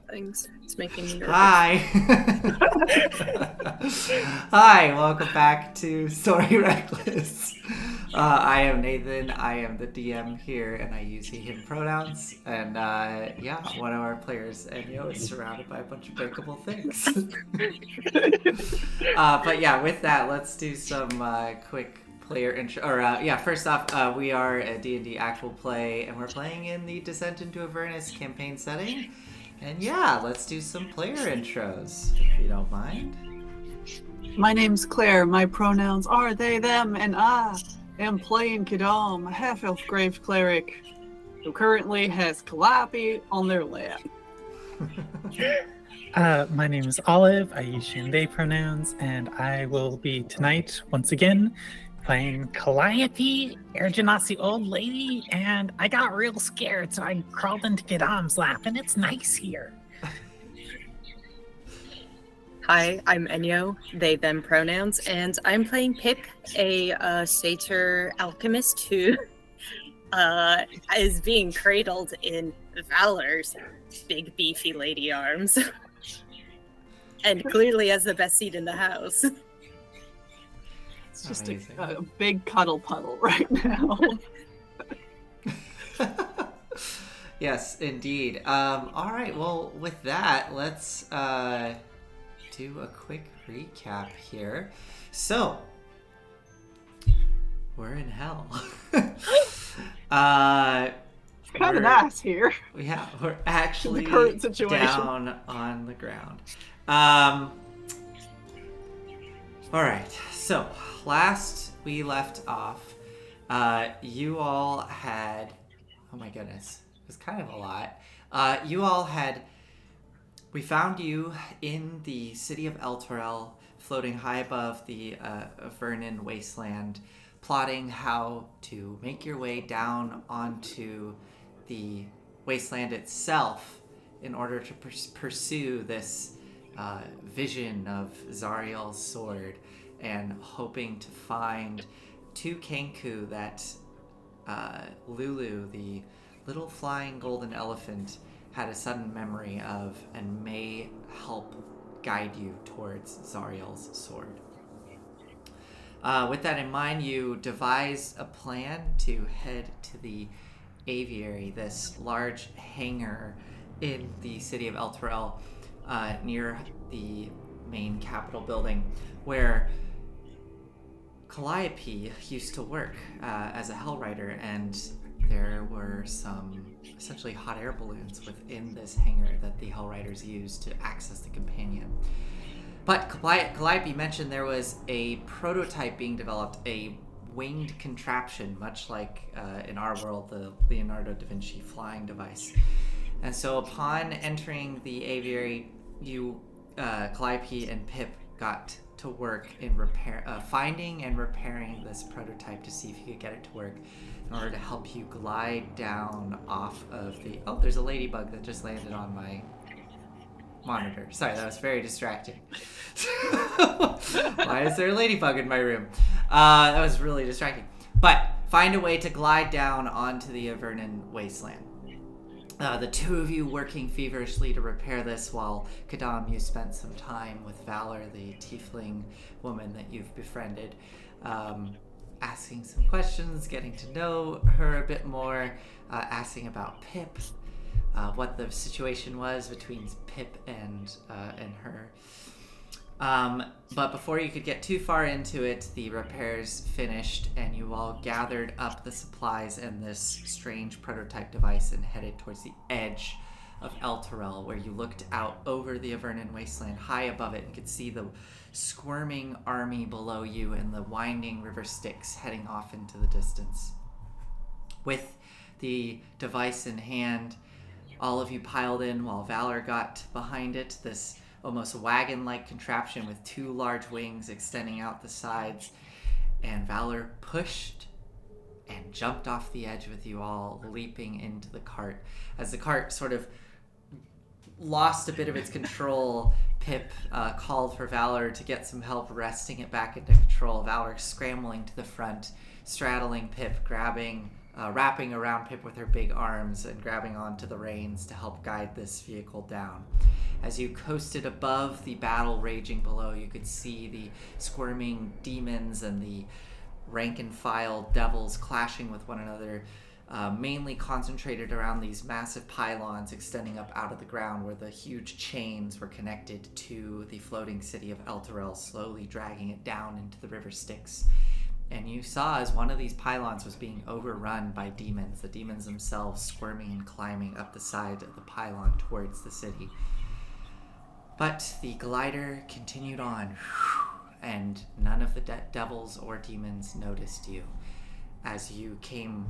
things. It's making me nervous. Hi. Hi, welcome back to Story Reckless. I am Nathan. I am the DM here, and I use he, him pronouns. And one of our players, Enyo, is surrounded by a bunch of breakable things. With that, let's do some quick player intro. First off, we are a D&D actual play, and we're playing in the Descent into Avernus campaign setting. And let's do some player intros, if you don't mind. My name's Claire. My pronouns are they, them, and I am playing Kadam, a half-elf grave cleric who currently has Calliope on their lap. My name is Olive. I use she and they pronouns, and I will be tonight, once again, playing Calliope, Air Genasi old lady, and I got real scared, so I crawled into Kadam's lap, and it's nice here. Hi, I'm Enyo, they, them pronouns, and I'm playing Pip, a satyr alchemist who is being cradled in Valor's big beefy lady arms. And clearly has the best seat in the house. It's just a big cuddle puddle right now. Yes, indeed. All right, well, with that, let's do a quick recap here. So, we're in hell. Kind of nice here. Yeah, we're actually the current situation. Down on the ground. All right, so last we left off, you all had, oh my goodness, it was kind of a lot. We found you in the city of Elturel, floating high above the Vernon wasteland, plotting how to make your way down onto the wasteland itself in order to pursue this vision of Zariel's sword, and hoping to find two Kenku that Lulu, the little flying golden elephant, had a sudden memory of and may help guide you towards Zariel's sword. With that in mind, you devise a plan to head to the aviary, this large hangar in the city of Elturel, near the main Capitol building, where Calliope used to work as a Hellrider, and there were some essentially hot air balloons within this hangar that the Hellriders used to access the companion. But Calliope mentioned there was a prototype being developed, a winged contraption, much like in our world, the Leonardo da Vinci flying device. And so upon entering the aviary, Calliope and Pip got to work in finding and repairing this prototype to see if you could get it to work in order to help you glide down off of the... Oh, there's a ladybug that just landed on my monitor. Sorry, that was very distracting. Why is there a ladybug in my room? That was really distracting. But find a way to glide down onto the Vernon wasteland. The two of you working feverishly to repair this, while Kadam, you spent some time with Valor, the tiefling woman that you've befriended, asking some questions, getting to know her a bit more, asking about Pip, what the situation was between Pip and her. But before you could get too far into it, the repairs finished, and you all gathered up the supplies and this strange prototype device and headed towards the edge of Elturel, where you looked out over the Avernon wasteland, high above it, and could see the squirming army below you and the winding river Styx heading off into the distance. With the device in hand, all of you piled in while Valor got behind it, this almost wagon-like contraption with two large wings extending out the sides, and Valor pushed and jumped off the edge with you all, leaping into the cart. As the cart sort of lost a bit of its control, Pip called for Valor to get some help wresting it back into control. Valor scrambling to the front, straddling Pip, grabbing wrapping around Pip with her big arms and grabbing onto the reins to help guide this vehicle down. As you coasted above the battle raging below, you could see the squirming demons and the rank and file devils clashing with one another, mainly concentrated around these massive pylons extending up out of the ground where the huge chains were connected to the floating city of Elturel, slowly dragging it down into the river Styx. And you saw as one of these pylons was being overrun by demons, the demons themselves squirming and climbing up the side of the pylon towards the city. But the glider continued on, and none of the devils or demons noticed you as you came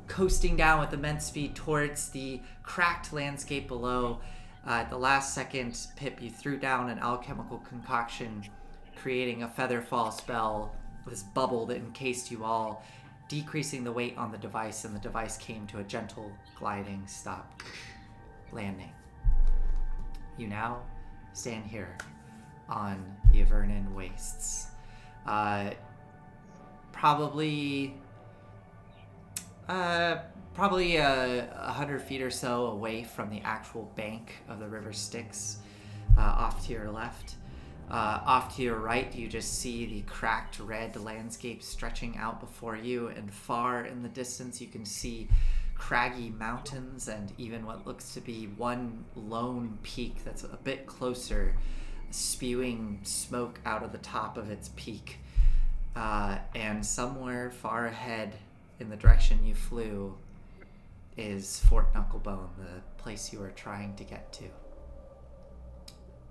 coasting down with immense speed towards the cracked landscape below. At the last second, Pip, you threw down an alchemical concoction, creating a feather fall spell, this bubble that encased you all, decreasing the weight on the device, and the device came to a gentle gliding stop, landing. You now stand here on the Avernon Wastes. Probably 100 feet or so away from the actual bank of the river Styx, off to your left. Off to your right, you just see the cracked red landscape stretching out before you, and far in the distance you can see craggy mountains and even what looks to be one lone peak that's a bit closer, spewing smoke out of the top of its peak. And somewhere far ahead in the direction you flew is Fort Knucklebone, the place you are trying to get to.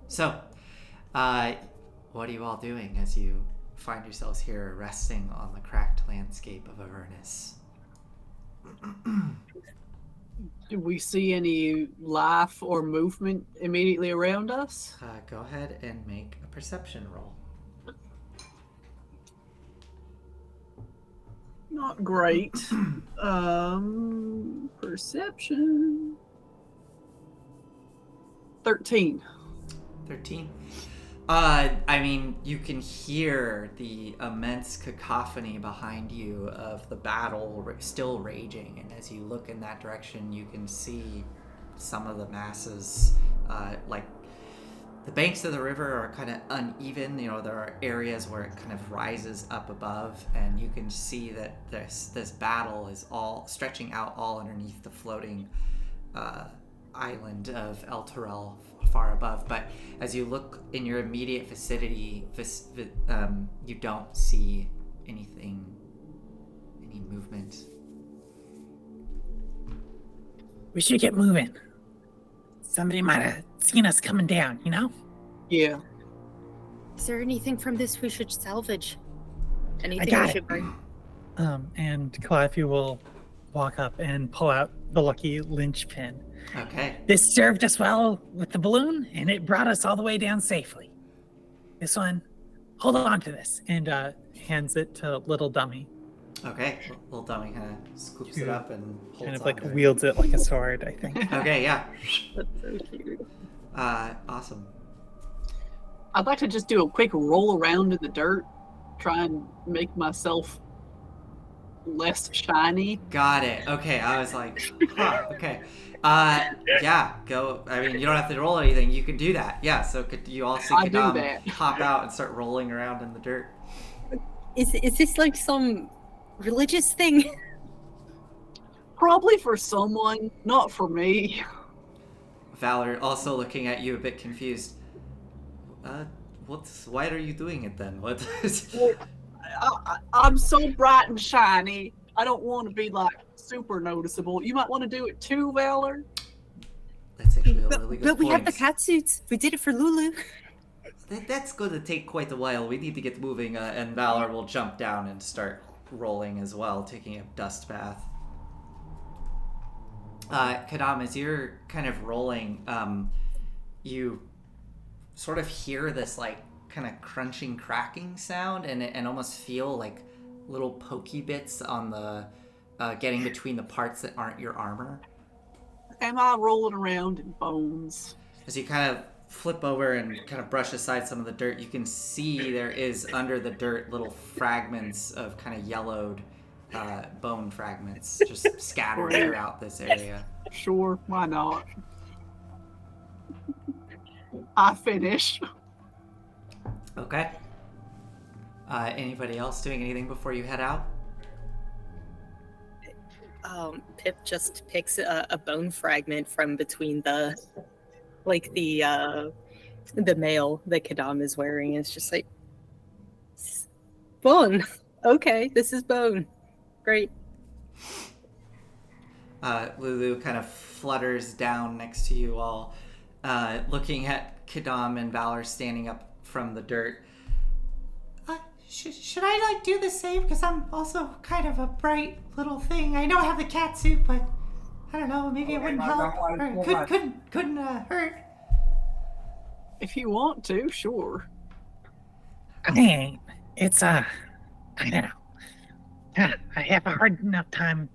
So, what are you all doing as you find yourselves here resting on the cracked landscape of Avernus? Do we see any life or movement immediately around us? Go ahead and make a perception roll. Not great. Perception. 13. 13. I mean, you can hear the immense cacophony behind you of the battle still raging, and as you look in that direction, you can see some of the masses, like the banks of the river are kind of uneven. You know, there are areas where it kind of rises up above, and you can see that this battle is all stretching out all underneath the floating island of Elturel far above. But as you look in your immediate vicinity, you don't see any movement. We should get moving. Somebody might have seen us coming down, you know? Yeah. Is there anything from this we should salvage? Anything got we it. should bring? And Calliope will walk up and pull out the lucky linchpin. Okay. This served us well with the balloon, and it brought us all the way down safely. This one, hold on to this, and hands it to Little Dummy. Okay. Little dummy kind of scoops it up and holds Kind of on like to it. wields it like a sword, I think. Okay, yeah. That's so cute. Awesome. I'd like to just do a quick roll around in the dirt, try and make myself less shiny. Got it. Okay, I was like, huh, okay. Yeah, go. I mean, you don't have to roll anything. You can do that. Yeah, so could you all see I do Kadam that. hop out and start rolling around in the dirt? Is this like some religious thing? Probably for someone, not for me. Valor also looking at you a bit confused. Why are you doing it then? What? I'm so bright and shiny. I don't want to be like super noticeable. You might want to do it too, Valor. That's actually a really good But we point. have the cat suits. We did it for Lulu. That's going to take quite a while. We need to get moving, and Valor will jump down and start rolling as well, taking a dust bath. Kadam, as you're kind of rolling, you sort of hear this like kind of crunching, cracking sound, and almost feel like little pokey bits on the getting between the parts that aren't your armor. Am I rolling around in bones? As you kind of flip over and kind of brush aside some of the dirt, you can see there is under the dirt little fragments of kind of yellowed bone fragments just scattered throughout this area. Sure, why not? I finish. Okay. Anybody else doing anything before you head out? Pip just picks a bone fragment from between the mail that Kadam is wearing. It's just like, bone. Okay, this is bone. Great. Lulu kind of flutters down next to you all, looking at Kadam and Valor standing up from the dirt. Should I like do the same? Because I'm also kind of a bright little thing. I know I have the cat suit, but I don't know. Maybe it wouldn't help. Or couldn't hurt. If you want to, sure. It's I don't know. I have a hard enough time,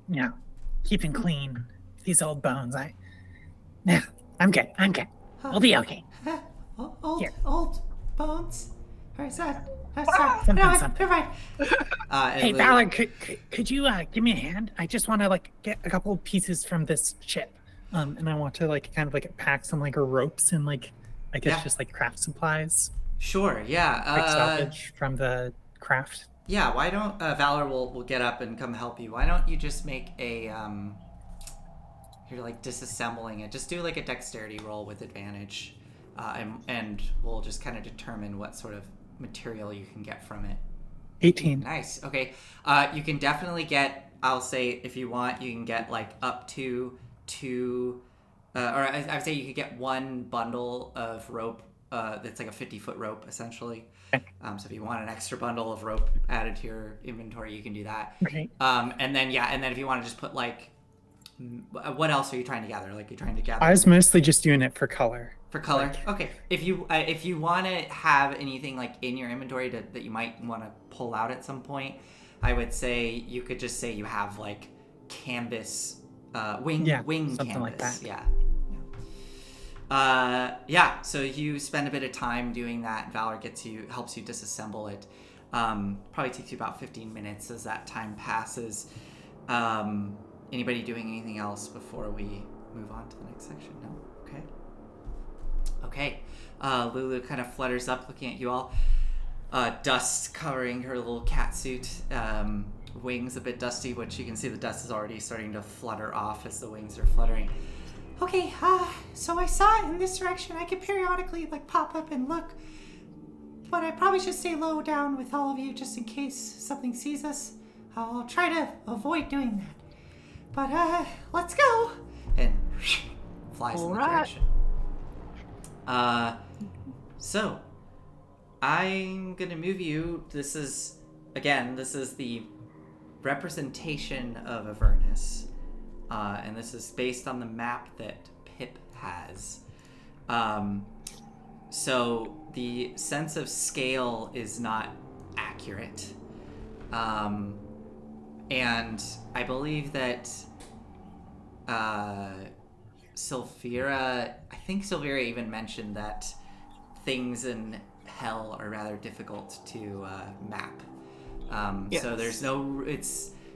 keeping clean these old bones. I'm good. We'll be okay. Old bones? Or is that? Something. Never mind. Hey, Valor, could you give me a hand? I just want to get a couple of pieces from this ship, and I want to pack some ropes and just craft supplies. Sure. Yeah. Salvage from the craft. Yeah. Why don't Valor will get up and come help you? Why don't you just make a you're disassembling it. Just do a dexterity roll with advantage, and we'll just kind of determine what sort of material you can get from it. 18. Nice. Okay. You can definitely get, I'll say, if you want, you can get up to two, or I would say you could get one bundle of rope that's a 50-foot rope, essentially. Okay. So if you want an extra bundle of rope added to your inventory, you can do that. Okay. And then if you want to just put what else are you trying to gather? You're trying to gather? I was mostly just doing it for color. For color? Okay. If you want to have anything in your inventory that you might want to pull out at some point, I would say you could just say you have canvas, wing something canvas. Like that. Yeah. So you spend a bit of time doing that. Valor helps you disassemble it. Probably takes you about 15 minutes as that time passes. Anybody doing anything else before we move on to the next section? No? Okay. Lulu kind of flutters up looking at you all. Dust covering her little cat suit. Wings a bit dusty, which you can see the dust is already starting to flutter off as the wings are fluttering. Okay, so I saw it in this direction. I could periodically pop up and look. But I probably should stay low down with all of you just in case something sees us. I'll try to avoid doing that. But let's go. And flies in the direction. So I'm gonna move you. This is the representation of Avernus, and this is based on the map that Pip has. So the sense of scale is not accurate, and I believe that Sylvira even mentioned that things in hell are rather difficult to map. Yes. So there's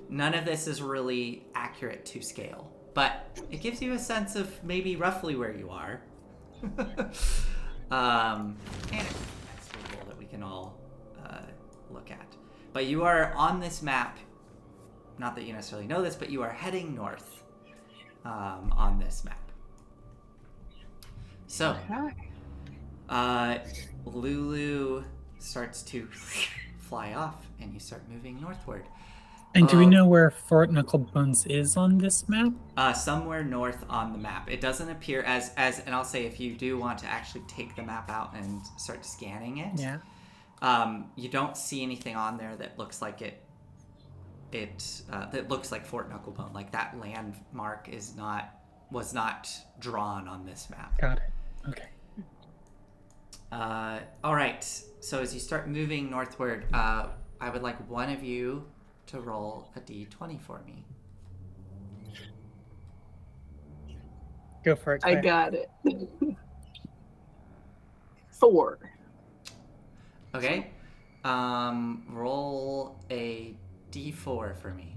none of this is really accurate to scale, but it gives you a sense of maybe roughly where you are. And it's a visual that we can all look at. But you are on this map, not that you necessarily know this, but you are heading north on this map. So, Lulu starts to fly off, and you start moving northward. And do we know where Fort Knucklebones is on this map? Somewhere north on the map. It doesn't appear as, and I'll say if you do want to actually take the map out and start scanning it, you don't see anything on there that looks like that looks like Fort Knucklebone. That landmark was not drawn on this map. Got it. Okay. All right. So as you start moving northward, I would like one of you to roll a d20 for me. Go for it, I Claire. got it. 4. Okay. Roll a d4 for me.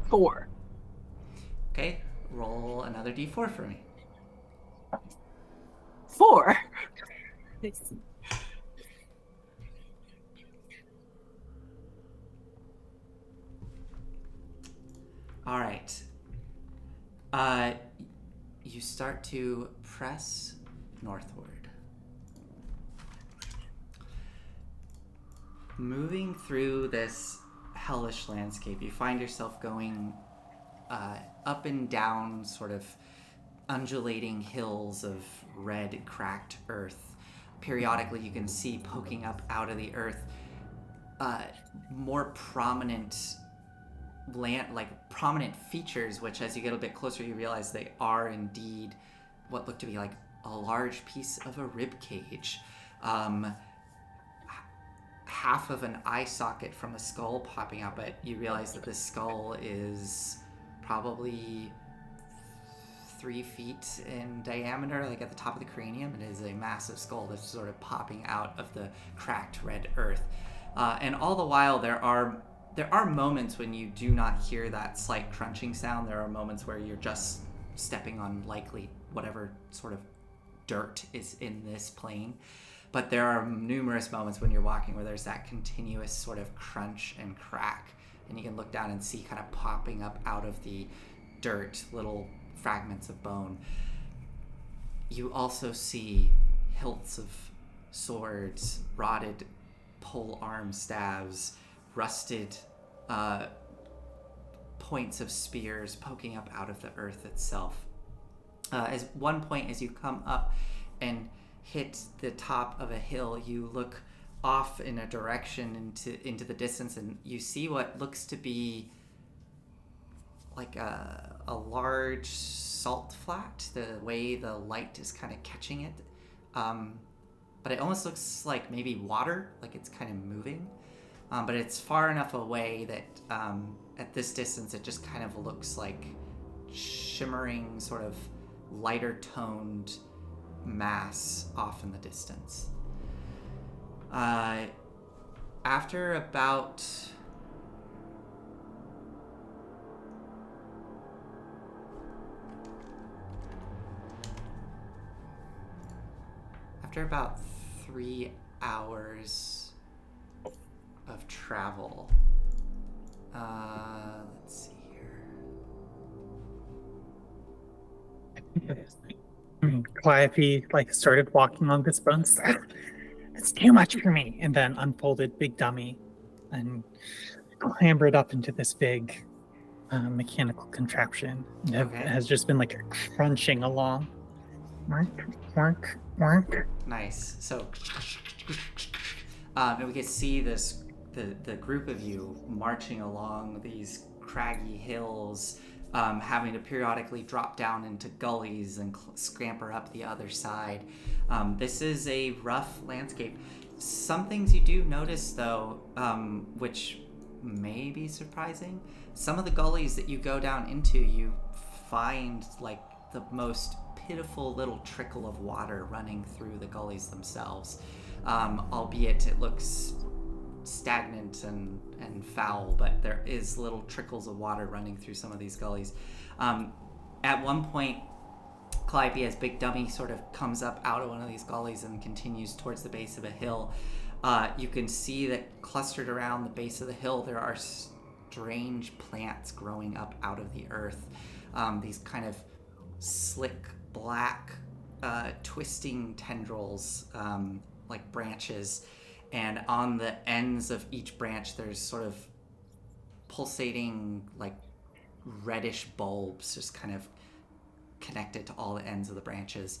4. Okay, roll another d4 for me. 4? All right. You start to press northward. Moving through this hellish landscape, you find yourself going up and down sort of undulating hills of red, cracked earth. Periodically, you can see poking up out of the earth more prominent prominent features, which as you get a bit closer you realize they are indeed what look to be like a large piece of a rib cage, half of an eye socket from a skull popping out, but you realize that this skull is probably 3 feet in diameter, like at the top of the cranium. It is a massive skull that's sort of popping out of the cracked red earth, and all the while there are moments when you do not hear that slight crunching sound. There are moments where you're just stepping on likely whatever sort of dirt is in this plane. But there are numerous moments when you're walking where there's that continuous sort of crunch and crack. And you can look down and see kind of popping up out of the dirt little fragments of bone. You also see hilts of swords, rotted pole arm staves, rusted points of spears poking up out of the earth itself. As one point, as you come up and hit the top of a hill, you look off in a direction into the distance, and you see what looks to be like a large salt flat, the way the light is kind of catching it. But it almost looks like maybe water, like it's kind of moving. But it's far enough away that at this distance it just kind of looks like shimmering, sort of lighter toned mass off in the distance. After about After about 3 hours of travel, let's see here. Calliope started walking on this bone. It's too much for me, and then unfolded Big Dummy and clambered up into this big mechanical contraption. And Okay. has just been crunching along. Work, work, work. Nice. So, and we can see the group of you marching along these craggy hills, having to periodically drop down into gullies and scamper up the other side. This is a rough landscape. Some things you do notice, though, which may be surprising. Some of the gullies that you go down into, you find the most pitiful little trickle of water running through the gullies themselves, albeit it looks stagnant and foul, but there is little trickles of water running through some of these gullies. At one point, Calliope, as Big Dummy sort of comes up out of one of these gullies and continues towards the base of a hill, you can see that clustered around the base of the hill there are strange plants growing up out of the earth. These kind of slick black twisting tendrils, like branches, and on the ends of each branch there's sort of pulsating reddish bulbs just kind of connected to all the ends of the branches.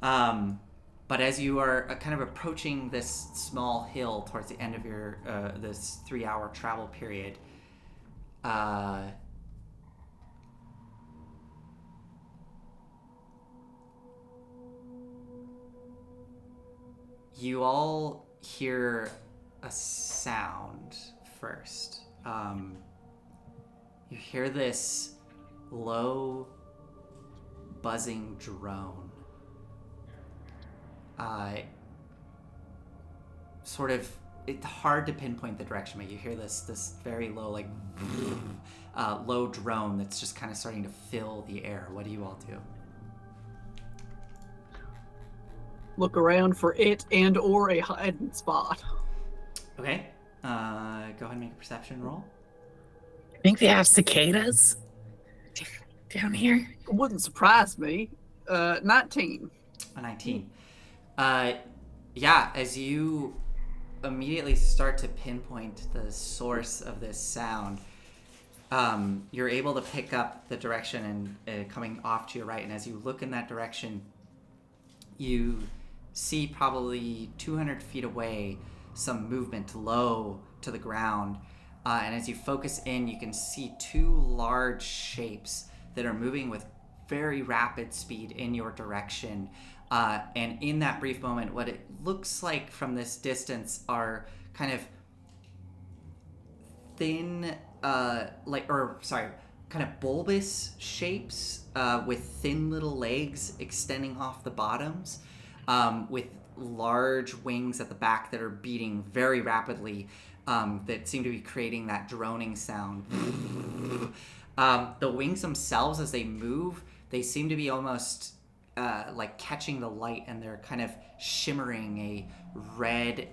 But as you are kind of approaching this small hill towards the end of your this 3-hour travel period, you all hear a sound first. You hear this low, buzzing drone. Sort of it's hard to pinpoint the direction, but you hear this very low, like, low drone that's just kind of starting to fill the air. What do you all do? Look around for it and or a hiding spot. Okay. Go ahead and make a perception roll. I think they have cicadas down here. It wouldn't surprise me. 19. A 19. Yeah, as you immediately start to pinpoint the source of this sound, you're able to pick up the direction and coming off to your right. And as you look in that direction, you see probably 200 feet away some movement low to the ground. And as you focus in, you can see two large shapes that are moving with very rapid speed in your direction. And in that brief moment, what it looks like from this distance are kind of thin, kind of bulbous shapes with thin little legs extending off the bottoms, with large wings at the back that are beating very rapidly, that seem to be creating that droning sound. The wings themselves, as they move, they seem to be almost like catching the light, and they're kind of shimmering a red,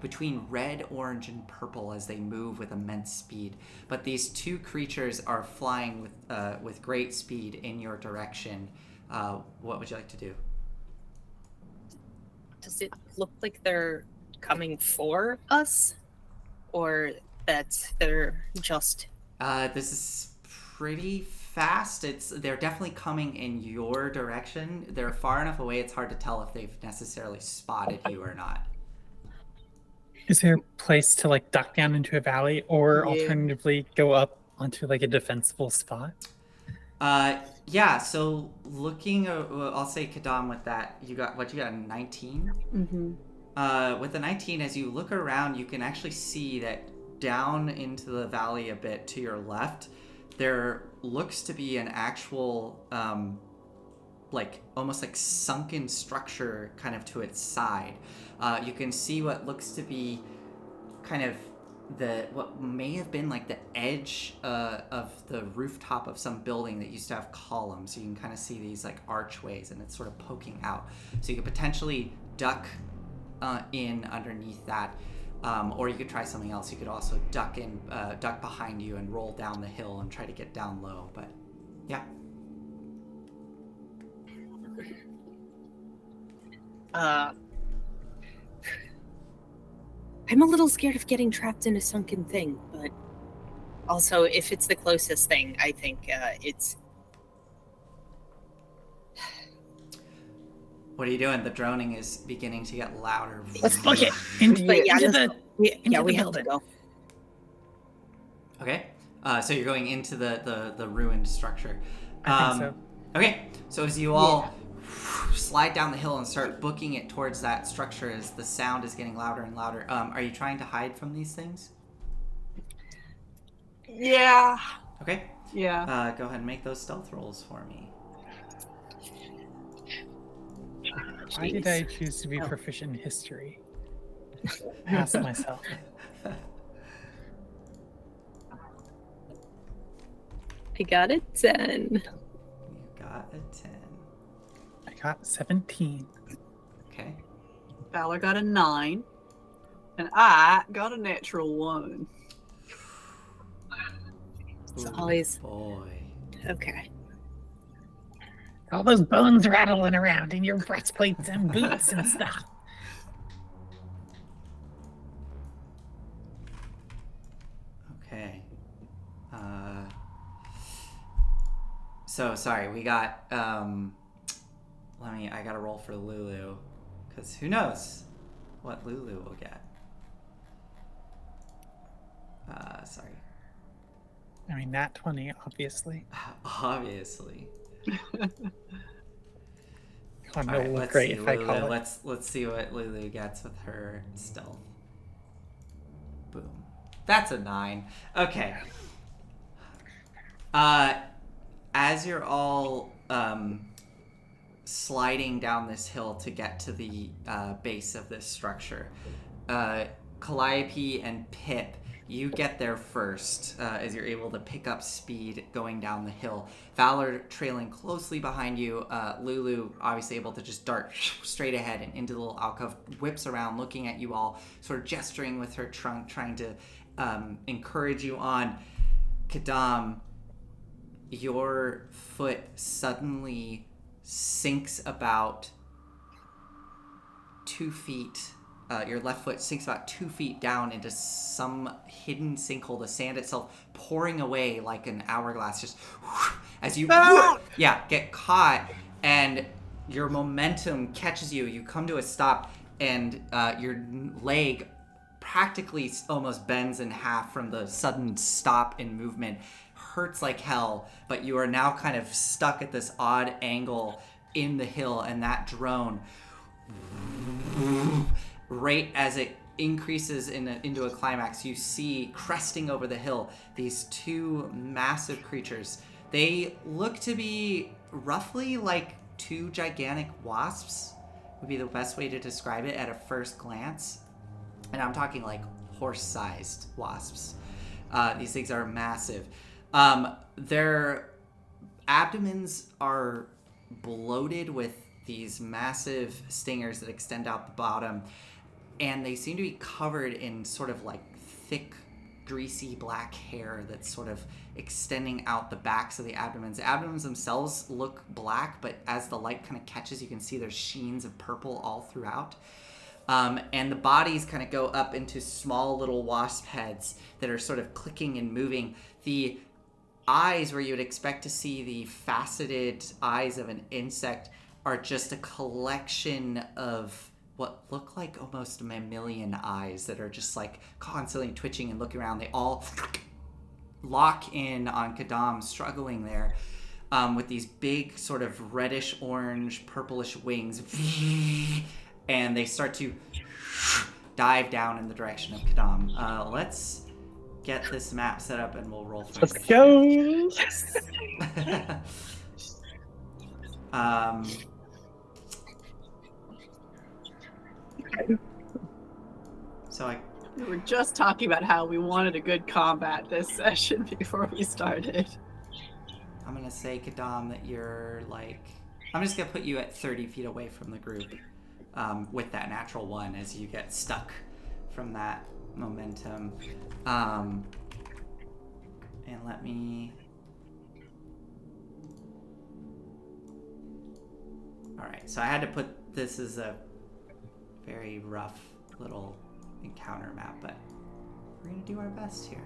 between red, orange, and purple as they move with immense speed. But these two creatures are flying with great speed in your direction. What would you like to do? Does it look like they're coming for us, or that they're just... This is pretty fast. They're definitely coming in your direction. They're far enough away it's hard to tell if they've necessarily spotted you or not. Is there a place to like duck down into a valley, or Yeah. alternatively go up onto like a defensible spot? Yeah, so looking, I'll say Kadam with that, you got a 19? Mm-hmm. With the 19, as you look around, you can actually see that down into the valley a bit to your left, there looks to be an actual, like, almost like sunken structure kind of to its side. You can see what looks to be kind of what may have been like the edge of the rooftop of some building that used to have columns. So you can kind of see these like archways, and it's sort of poking out. So you could potentially duck in underneath that, or you could try something else. You could also duck behind you and roll down the hill and try to get down low. But yeah. I'm a little scared of getting trapped in a sunken thing, but also, if it's the closest thing, I think it's... What are you doing? The droning is beginning to get louder. Let's book it into But yeah, the yeah, we the have to building. go. Okay. So you're going into the ruined structure. I think so. Okay. So as you all slide down the hill and start booking it towards that structure, as the sound is getting louder and louder, are you trying to hide from these things? Yeah. Okay. Yeah. Go ahead and make those stealth rolls for me. Why did I choose to be proficient in history? Ask myself. I got a 10. You got a 10. I got 17. Okay. Valor got a 9. And I got a natural 1. It's Ooh, always... boy. Okay. All those bones rattling around in your breastplates and boots and stuff. Okay. So sorry, we got I gotta roll for Lulu, because who knows what Lulu will get. Sorry. I mean, nat 20, obviously. Obviously. Oh, no, All right, look let's great see, if I Lulu. call it. Let's see what Lulu gets with her stealth. Boom. That's a 9. Okay. As you're all sliding down this hill to get to the base of this structure, Calliope and Pip, you get there first as you're able to pick up speed going down the hill. Valor trailing closely behind you. Lulu obviously able to just dart straight ahead and into the little alcove, whips around looking at you all, sort of gesturing with her trunk, trying to encourage you on. Kadam, your foot suddenly sinks about 2 feet. Your left foot sinks about 2 feet down into some hidden sinkhole, the sand itself pouring away like an hourglass, just as you get caught, and your momentum catches you. You come to a stop, and your leg practically almost bends in half from the sudden stop in movement. Hurts like hell, but you are now kind of stuck at this odd angle in the hill, and that drone, right as it increases into a climax, you see cresting over the hill these two massive creatures. They look to be roughly like two gigantic wasps, would be the best way to describe it at a first glance. And I'm talking like horse-sized wasps. These things are massive. Their abdomens are bloated with these massive stingers that extend out the bottom, and they seem to be covered in sort of like thick, greasy black hair that's sort of extending out the backs of the abdomens. The abdomens themselves look black, but as the light kind of catches, you can see there's sheens of purple all throughout. And the bodies kind of go up into small little wasp heads that are sort of clicking and moving. The eyes, where you would expect to see the faceted eyes of an insect, are just a collection of what look like almost mammalian eyes that are just like constantly twitching and looking around. They all lock in on Kadam, struggling there with these big sort of reddish orange purplish wings, and they start to dive down in the direction of Kadam. Let's get this map set up and we'll roll for Let's go. We were just talking about how we wanted a good combat this session before we started. I'm gonna say, Kadam, that you're like, I'm just gonna put you at 30 feet away from the group with that natural one as you get stuck from that momentum. And let me... Alright, so I had to put this as a very rough little encounter map, but we're gonna do our best here.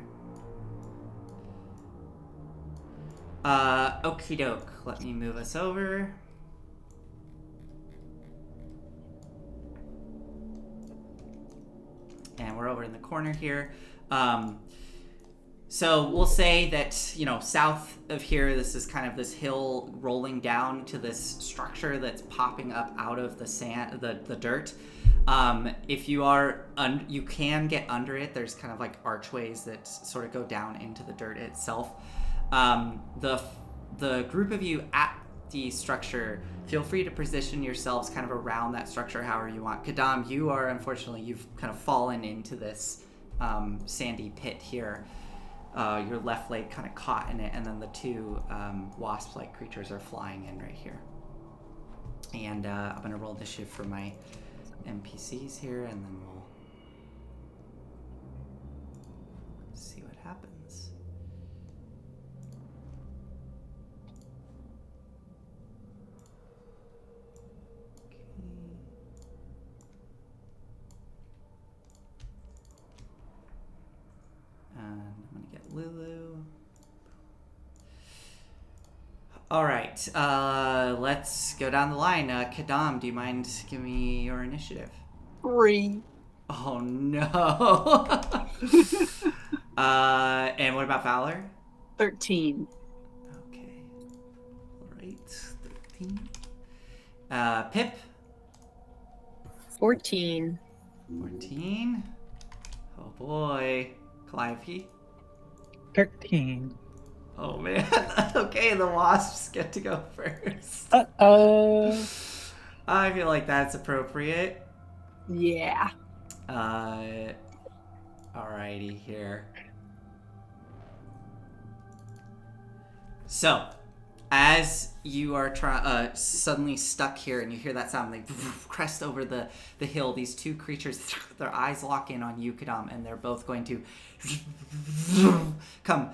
Okie doke. Let me move us over. And we're over in the corner here. So we'll say that, you know, south of here, this is kind of this hill rolling down to this structure that's popping up out of the sand, the dirt. If you are, you can get under it. There's kind of like archways that sort of go down into the dirt itself. The group of you at the structure, feel free to position yourselves kind of around that structure however you want. Kadam, you are, unfortunately, you've kind of fallen into this sandy pit here. Your left leg kind of caught in it, and then the two wasp-like creatures are flying in right here. And I'm going to roll initiative for my NPCs here, and then we'll see what happens. And I'm going to get Lulu. All right, let's go down the line. Kadam, do you mind giving me your initiative? 3. Oh, no. And what about Valor? 13. Okay. All right, 13. Pip? 14. 14. Oh, boy. Calliope? 13. Oh, man. Okay, the wasps get to go first. Uh-oh. I feel like that's appropriate. Yeah. Alrighty here. So, as you are suddenly stuck here and you hear that sound, they crest over the hill. These two creatures, their eyes lock in on you, Kadam, and they're both going to come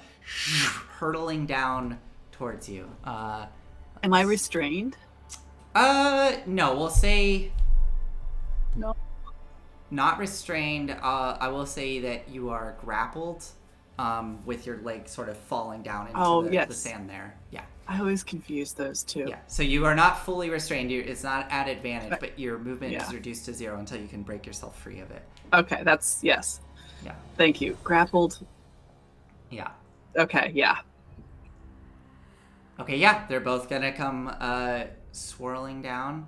hurtling down towards you. Am I restrained? No, we'll say No. not restrained. I will say that you are grappled, with your leg sort of falling down into the sand there. Yeah. I always confuse those two. Yeah. So you are not fully restrained. It's not at advantage, but your movement is reduced to 0 until you can break yourself free of it. Okay, that's yes. Yeah. Thank you. Grappled. Yeah. Okay, yeah. Okay, yeah. They're both gonna come swirling down.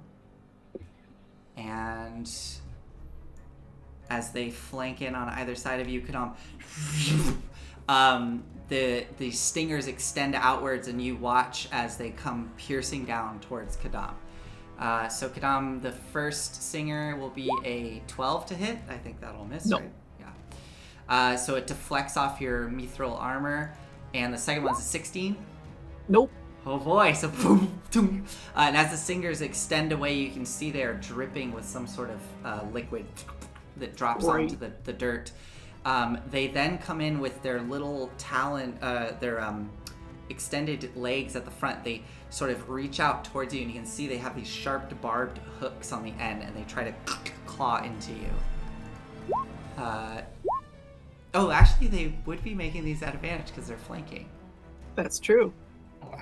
And as they flank in on either side of you, Kadam, the stingers extend outwards, and you watch as they come piercing down towards Kadam. So Kadam, the first stinger will be a 12 to hit. I think that'll miss, nope. Right? Yeah. So it deflects off your mithril armor, and the second one's a 16. Nope. Oh boy, so boom, boom. And as the stingers extend away, you can see they are dripping with some sort of liquid that drops onto the dirt. They then come in with their little talon, their extended legs at the front. They sort of reach out towards you, and you can see they have these sharp barbed hooks on the end, and they try to claw into you. Actually, they would be making these at advantage because they're flanking. That's true.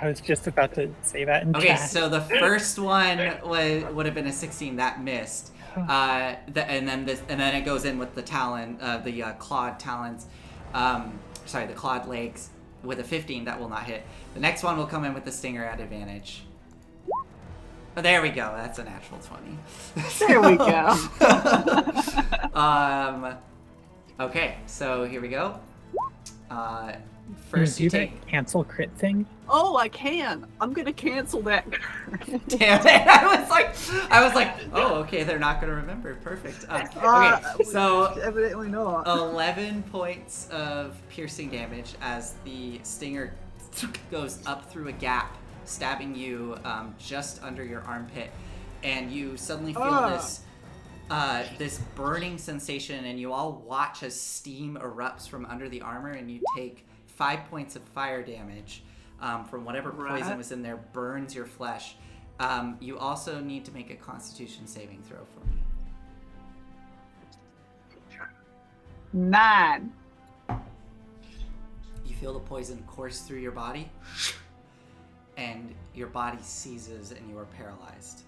I was just about to say that in Okay, chat. so the first one would have been a 16 that missed, and then it goes in with the talon, the clawed talons, the clawed legs with a 15 that will not hit. The next one will come in with the stinger at advantage. Oh, there we go. That's a natural 20. There we go. Okay, so here we go. First, you take cancel crit thing. Oh, I can. I'm gonna cancel that. Damn it! I was like, oh, okay. They're not gonna remember. Perfect. Okay, so evidently not. 11 points of piercing damage as the stinger goes up through a gap, stabbing you just under your armpit, and you suddenly feel this burning sensation, and you all watch as steam erupts from under the armor, and you take 5 points of fire damage from whatever poison was in there burns your flesh. You also need to make a Constitution saving throw for me. 9. You feel the poison course through your body, and your body seizes, and you are paralyzed.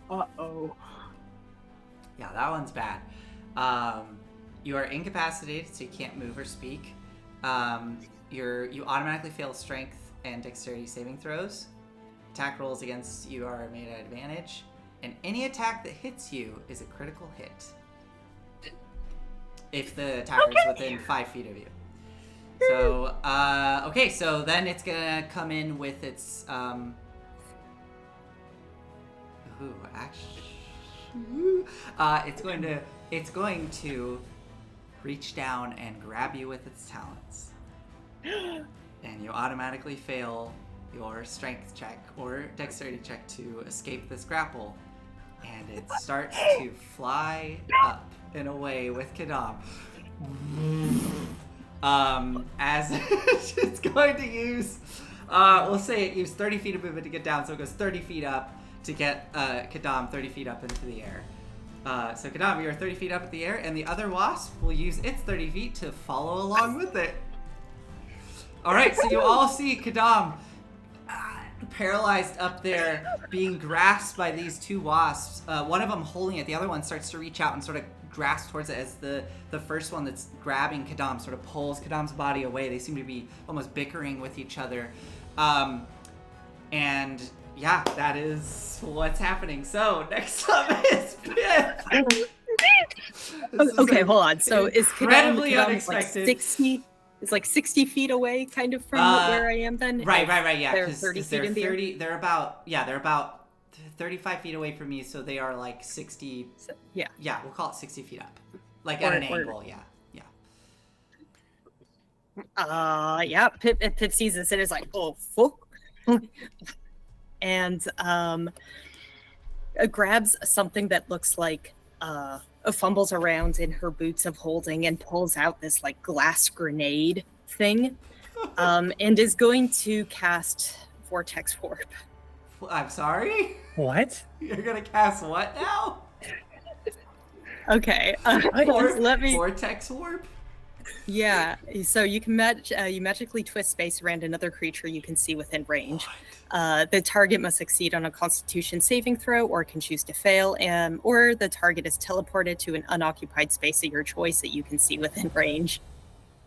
Uh-oh. Yeah, that one's bad. You are incapacitated, so you can't move or speak. You automatically fail strength and dexterity saving throws. Attack rolls against you are made at advantage, and any attack that hits you is a critical hit. If the attacker is within 5 feet of you. So, okay, so then it's gonna come in with its, it's going to reach down and grab you with its talons. And you automatically fail your strength check or dexterity check to escape this grapple. And it starts to fly up and away with Kadam. As it's going to use, we'll say it used 30 feet of movement to get down, so it goes 30 feet up to get Kadam 30 feet up into the air. So Kadam, you're 30 feet up in the air, and the other wasp will use its 30 feet to follow along with it. Alright, so you all see Kadam paralyzed up there, being grasped by these two wasps. One of them holding it, the other one starts to reach out and sort of grasp towards it as the first one that's grabbing Kadam sort of pulls Kadam's body away. They seem to be almost bickering with each other. And yeah, that is what's happening. So next up is Pip. Okay, hold on. So is incredibly Kadam unexpected. like 60? It's like 60 feet away, kind of from where I am. Then right. Yeah, they're 30 feet in the air. They're about 35 feet away from you, so they are like 60. Yeah. Yeah, we'll call it 60 feet up. Like at an angle, yeah. Yeah, Pip sees this and is like, oh, fuck. And grabs something that looks like fumbles around in her boots of holding and pulls out this like glass grenade thing, and is going to cast Vortex Warp. I'm sorry? What? You're gonna cast what now? Okay, let me. Vortex Warp? Yeah, so you can you magically twist space around another creature you can see within range. The target must succeed on a Constitution saving throw, or can choose to fail, or the target is teleported to an unoccupied space of your choice that you can see within range.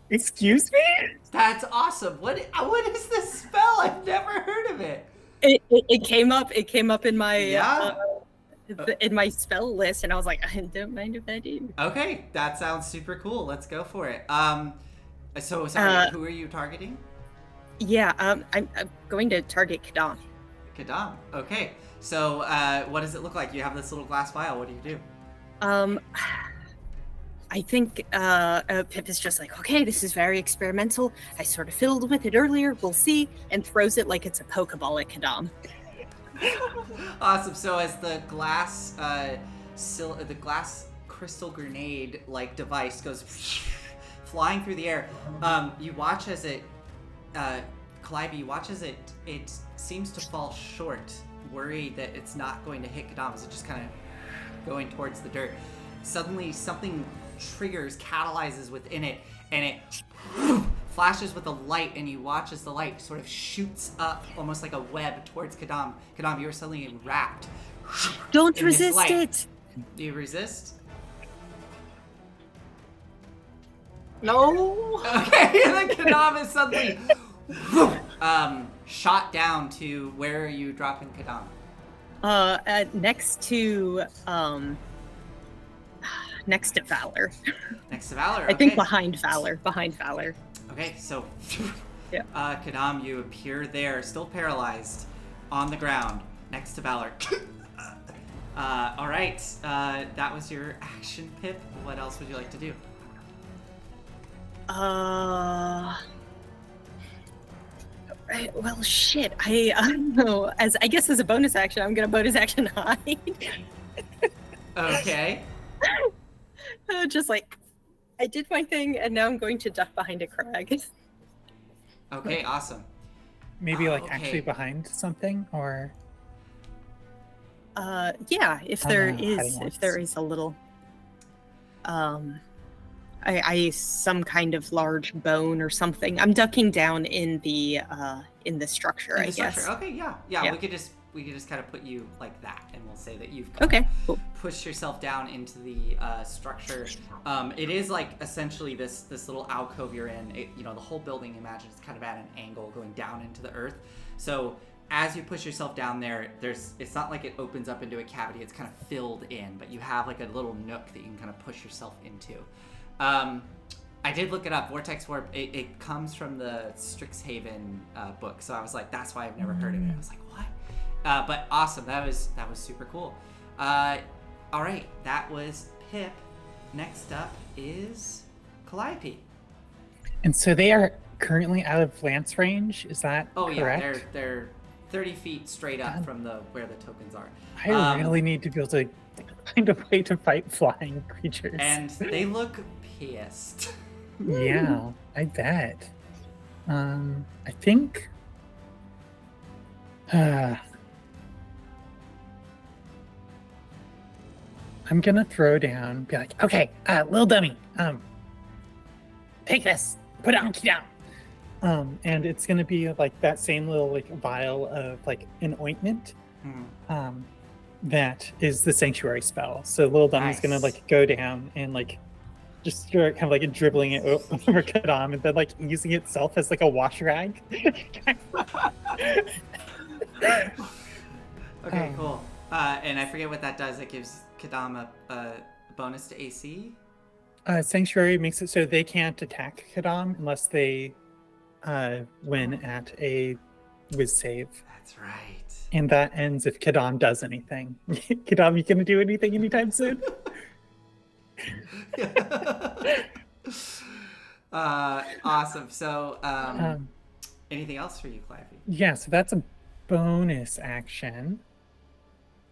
Excuse me? That's awesome. What is this spell? I've never heard of it. It came up. It came up in my in my spell list, and I was like, I don't mind if I do. Okay, that sounds super cool. Let's go for it. So sorry, who are you targeting? Yeah, I'm going to target Kadam. Kadam. Okay. So what does it look like? You have this little glass vial. What do you do? I think Pip is just like, okay, this is very experimental. I sort of fiddled with it earlier. We'll see, and throws it like it's a Pokeball at Kadam. Awesome. So as the glass crystal grenade like device goes flying through the air, you watch as it, Calliope, you watch as it seems to fall short, worried that it's not going to hit Kadam as it just kind of going towards the dirt. Suddenly something catalyzes within it, and it flashes with a light, and you watch as the light sort of shoots up almost like a web towards Kadam. Kadam, you are suddenly enwrapped. Don't resist it! Do you resist? No. Okay, and then Kadam is suddenly shot down to, where are you dropping Kadam? Next to Valor. Next to Valor. I think behind Valor. Okay, so yeah. Kadam, you appear there, still paralyzed, on the ground, next to Valor. All right, that was your action, Pip. What else would you like to do? Right, well, shit. I don't know. As a bonus action, I'm gonna bonus action hide. Okay. Just like, I did my thing, and now I'm going to duck behind a crag. Okay, awesome. Maybe actually behind something, or yeah, if there is a little I some kind of large bone or something. I'm ducking down in the structure, I guess. Okay, yeah. We could just kind of put you like that, and we'll say that you've cool. pushed yourself down into the structure. It is like essentially this little alcove you're in. The whole building, imagine, it's kind of at an angle going down into the earth. So as you push yourself down there, it's not like it opens up into a cavity. It's kind of filled in, but you have like a little nook that you can kind of push yourself into. I did look it up. Vortex Warp, it comes from the Strixhaven book, so I was like, that's why I've never heard of it. I was like, what? But awesome, that was super cool. All right, that was Pip. Next up is Calliope. And so they are currently out of lance range. Is that correct? Yeah, they're 30 feet straight up from where the tokens are. I really need to be able to find a way to fight flying creatures. And they look pissed. Yeah, I bet. I think. I'm gonna throw down, be like, okay, little dummy, take this, put it on down. And it's gonna be like that same little like vial of like an ointment. That is the sanctuary spell. So little dummy's gonna like go down and like just start kind of like dribbling it over Kadam, and then like using itself as like a wash rag. Okay, cool. And I forget what that does. It gives Kadam a bonus to AC? Sanctuary makes it so they can't attack Kadam unless they win at a whiz save. That's right. And that ends if Kadam does anything. Kadam, you gonna do anything anytime soon? Awesome. So, Um, anything else for you, Clive? yeah, so that's a bonus action.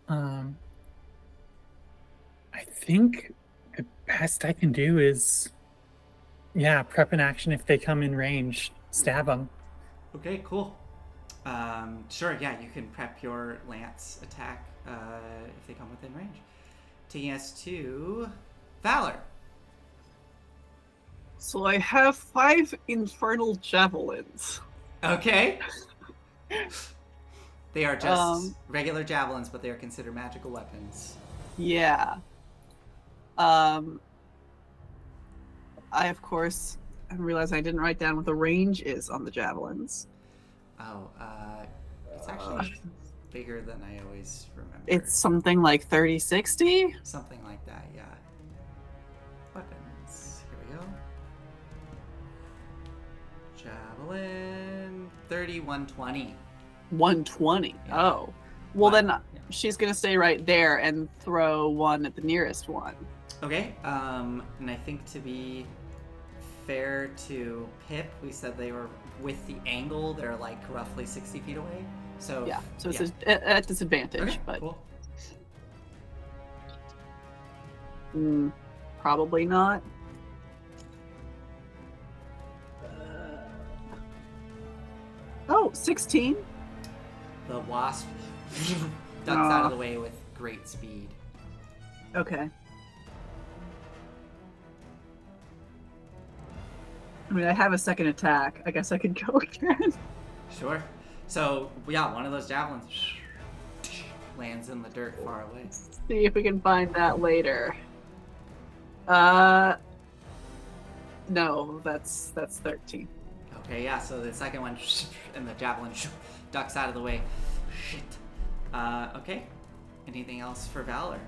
I think the best I can do is, yeah, prep an action if they come in range, stab them. Okay, cool. Sure, yeah, you can prep your lance attack if they come within range. Taking us to Valor. So I have 5 infernal javelins. Okay. They are just Um, regular javelins, but they are considered magical weapons. Yeah. I of course realized I didn't write down what the range is on the javelins. Oh, it's actually bigger than I always remember. It's something like 30-60. Something like that, yeah. Weapons. Here we go. Javelin 3120. 120. Yeah. Oh. Well, then Yeah. she's going to stay right there and throw one at the nearest one. Okay, and I think to be fair to Pip, we said they were with the angle, they're like roughly 60 feet away. So Yeah, so it's at disadvantage, okay, but cool. Probably not. Oh, 16. The wasp ducks out of the way with great speed. Okay. I mean, I have a second attack. I guess I could go again. Sure. So yeah, one of those javelins lands in the dirt far away. See if we can find that later. No, that's 13. Okay, yeah, so the second one and the javelin ducks out of the way. Shit. Okay. Anything else for Valor?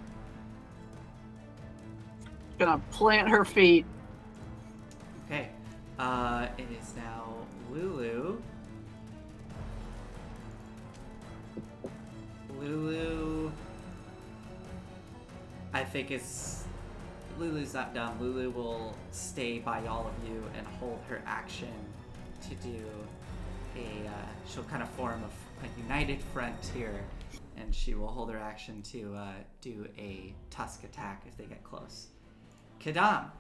Gonna plant her feet. Okay. It is now Lulu. Lulu, I think Lulu's not dumb. Lulu will stay by all of you and hold her action to do she'll kind of form a united front here, and she will hold her action to do a tusk attack if they get close. Kadam,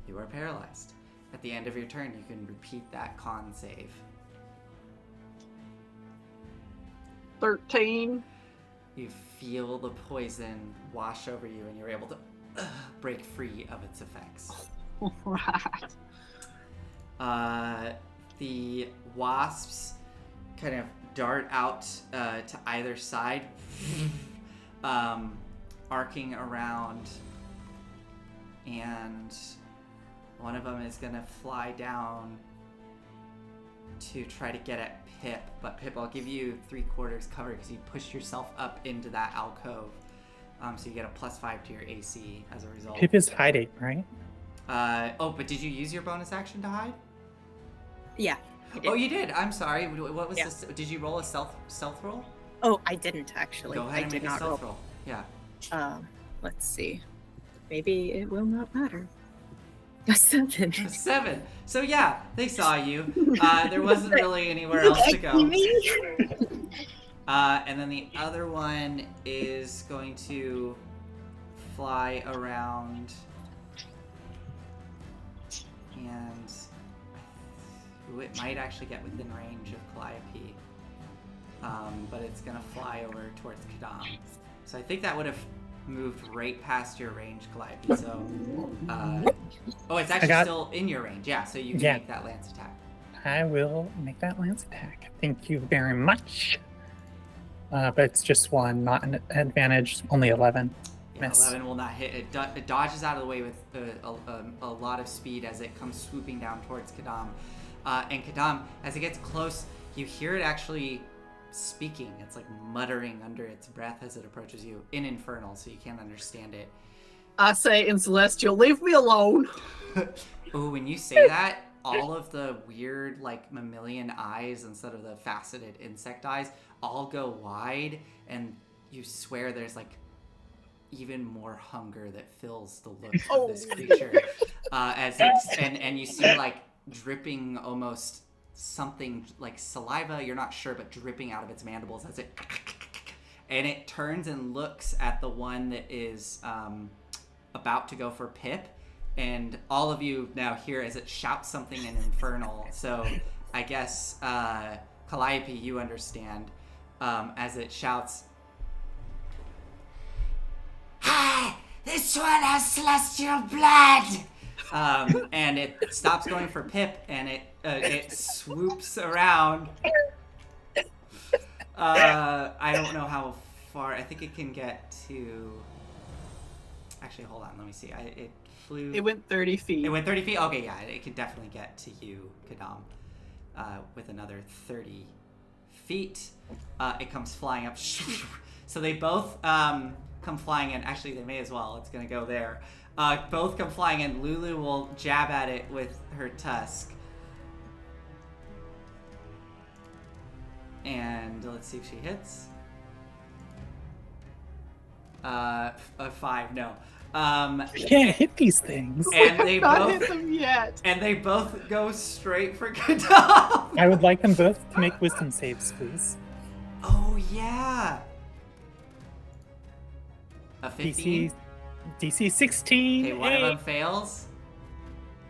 you are paralyzed. At the end of your turn, you can repeat that con save. 13. You feel the poison wash over you, and you're able to break free of its effects. Right. The wasps kind of dart out to either side, arcing around, and one of them is going to fly down to try to get at Pip, but Pip, I'll give you 3/4 cover because you pushed yourself up into that alcove, so you get a +5 to your AC as a result. Pip is hiding, right? But did you use your bonus action to hide? Yeah. Oh, you did. I'm sorry. What was Yeah. this? Did you roll a stealth roll? Oh, I didn't actually. Go ahead I and did make a not stealth roll. roll. Yeah. Let's see. Maybe it will not matter. A 7. 7. So yeah, they saw you. There wasn't really anywhere else to go. And then the other one is going to fly around, and it might actually get within range of Calliope. But it's gonna fly over towards Kadam. So I think that would have moved right past your range, Calliope. So, it's actually still in your range. Yeah, so you can make that lance attack. I will make that lance attack. Thank you very much. But it's just 1, not an advantage. Only 11. Yeah, Miss. 11 will not hit. It dodges out of the way with a lot of speed as it comes swooping down towards Kadam. And Kadam, as it gets close, you hear it actually speaking. It's like muttering under its breath as it approaches you in Infernal, so you can't understand it. I say in Celestial, leave me alone. Ooh, when you say that, all of the weird, like, mammalian eyes instead of the faceted insect eyes all go wide, and you swear there's, like, even more hunger that fills the looks of this creature. As it's and you see like dripping almost something like saliva, you're not sure, but dripping out of its mandibles as it and it turns and looks at the one that is about to go for Pip, and all of you now hear as it shouts something in Infernal. So I guess Calliope, you understand as it shouts, "Hi, this one has celestial blood!" And it stops going for Pip, and it swoops around. I don't know how far. I think it can get to. Actually, hold on. Let me see. It flew. It went 30 feet. It went 30 feet. Okay, yeah, it can definitely get to you, Kadam, with another 30 feet. It comes flying up. So they both come flying in. Actually, they may as well. It's gonna go there. Both come flying in. Lulu will jab at it with her tusk. And let's see if she hits. A 5, no. You can't hit these things. And they Not both hit them yet. and they both go straight for Kadam. I would like them both to make wisdom saves, please. Oh yeah. A 15. DC 16. Okay, one of them fails,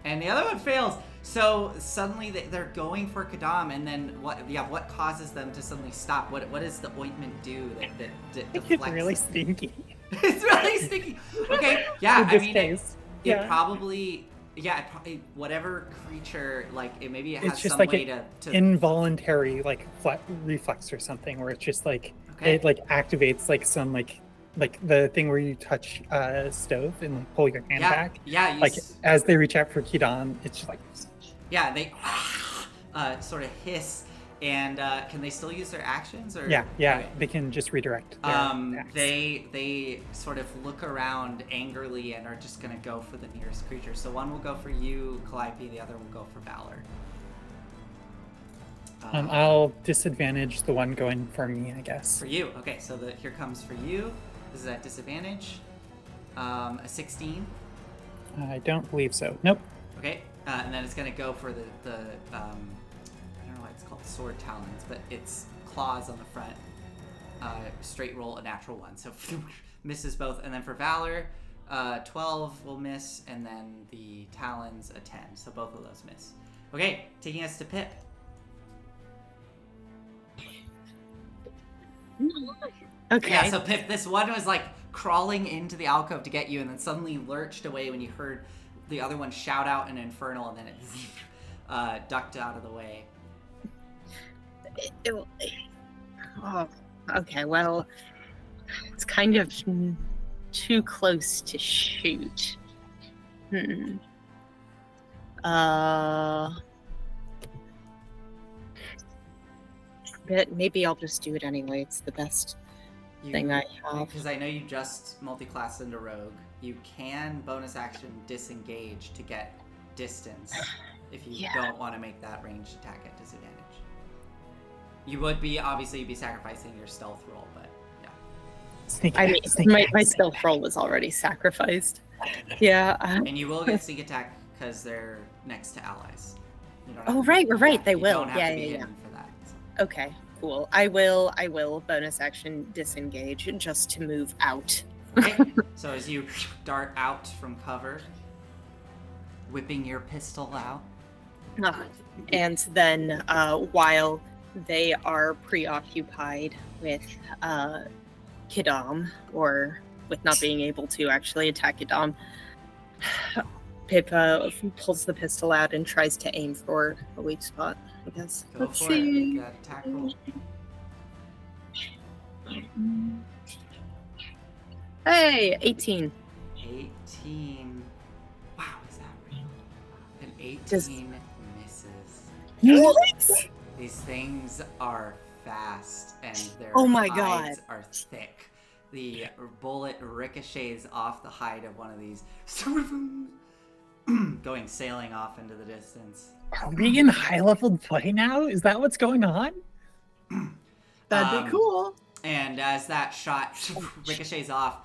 and the other one fails. So suddenly they're going for Kadam, and then what? Yeah, what causes them to suddenly stop? What does the ointment do that It's deflects really them? stinky. It's really sticky. Okay, yeah. In I this mean, case, it probably, yeah, whatever creature, like maybe it has it's just some like way an to. involuntary like reflex or something, where it's just like it like activates like some like the thing where you touch a stove and like pull your hand back. Yeah, you Like as they reach out for Kidan, it's just like. Yeah, they sort of hiss, and can they still use their actions? Or Yeah, okay. they can just redirect. Their attacks. They sort of look around angrily and are just gonna go for the nearest creature. So one will go for you, Calliope. The other will go for Valor. I'll disadvantage the one going for me, I guess. For you, okay. So here comes for you. This is at disadvantage. A 16. I don't believe so. Nope. Okay, and then it's gonna go for the I don't know why it's called sword talons, but it's claws on the front. Straight roll, a natural 1, so misses both. And then for Valor, 12 will miss, and then the talons a 10, so both of those miss. Okay, taking us to Pip. Okay. Yeah, so Pip, this one was like crawling into the alcove to get you, and then suddenly lurched away when you heard the other one shout out an infernal, and then it ducked out of the way. Oh, okay, well, it's kind of too close to shoot. But maybe I'll just do it anyway. It's the best thing I have. Because I know you just multi-classed into Rogue. You can bonus action disengage to get distance if you don't want to make that ranged attack at disadvantage. You would be, obviously, you'd be sacrificing your stealth roll, but yeah. My stealth roll was already sacrificed. Yeah. And you will get sneak attack because they're next to allies. You don't have to right, be, right, they you will. Don't have to be hidden for that. So. Okay, cool. I will bonus action disengage just to move out. Okay, so as you dart out from cover, whipping your pistol out. And then while they are preoccupied with Kidam, or with not being able to actually attack Kidam, Pip pulls the pistol out and tries to aim for a weak spot, I guess. Go for it. Make that attack roll. Hey, 18. 18. Wow, is that real? An 18 misses. What? These things are fast, and their Oh my hides God. are thick. The bullet ricochets off the hide of one of these, going sailing off into the distance. Are we in high-level play now? Is that what's going on? That'd be cool. And as that shot ricochets off,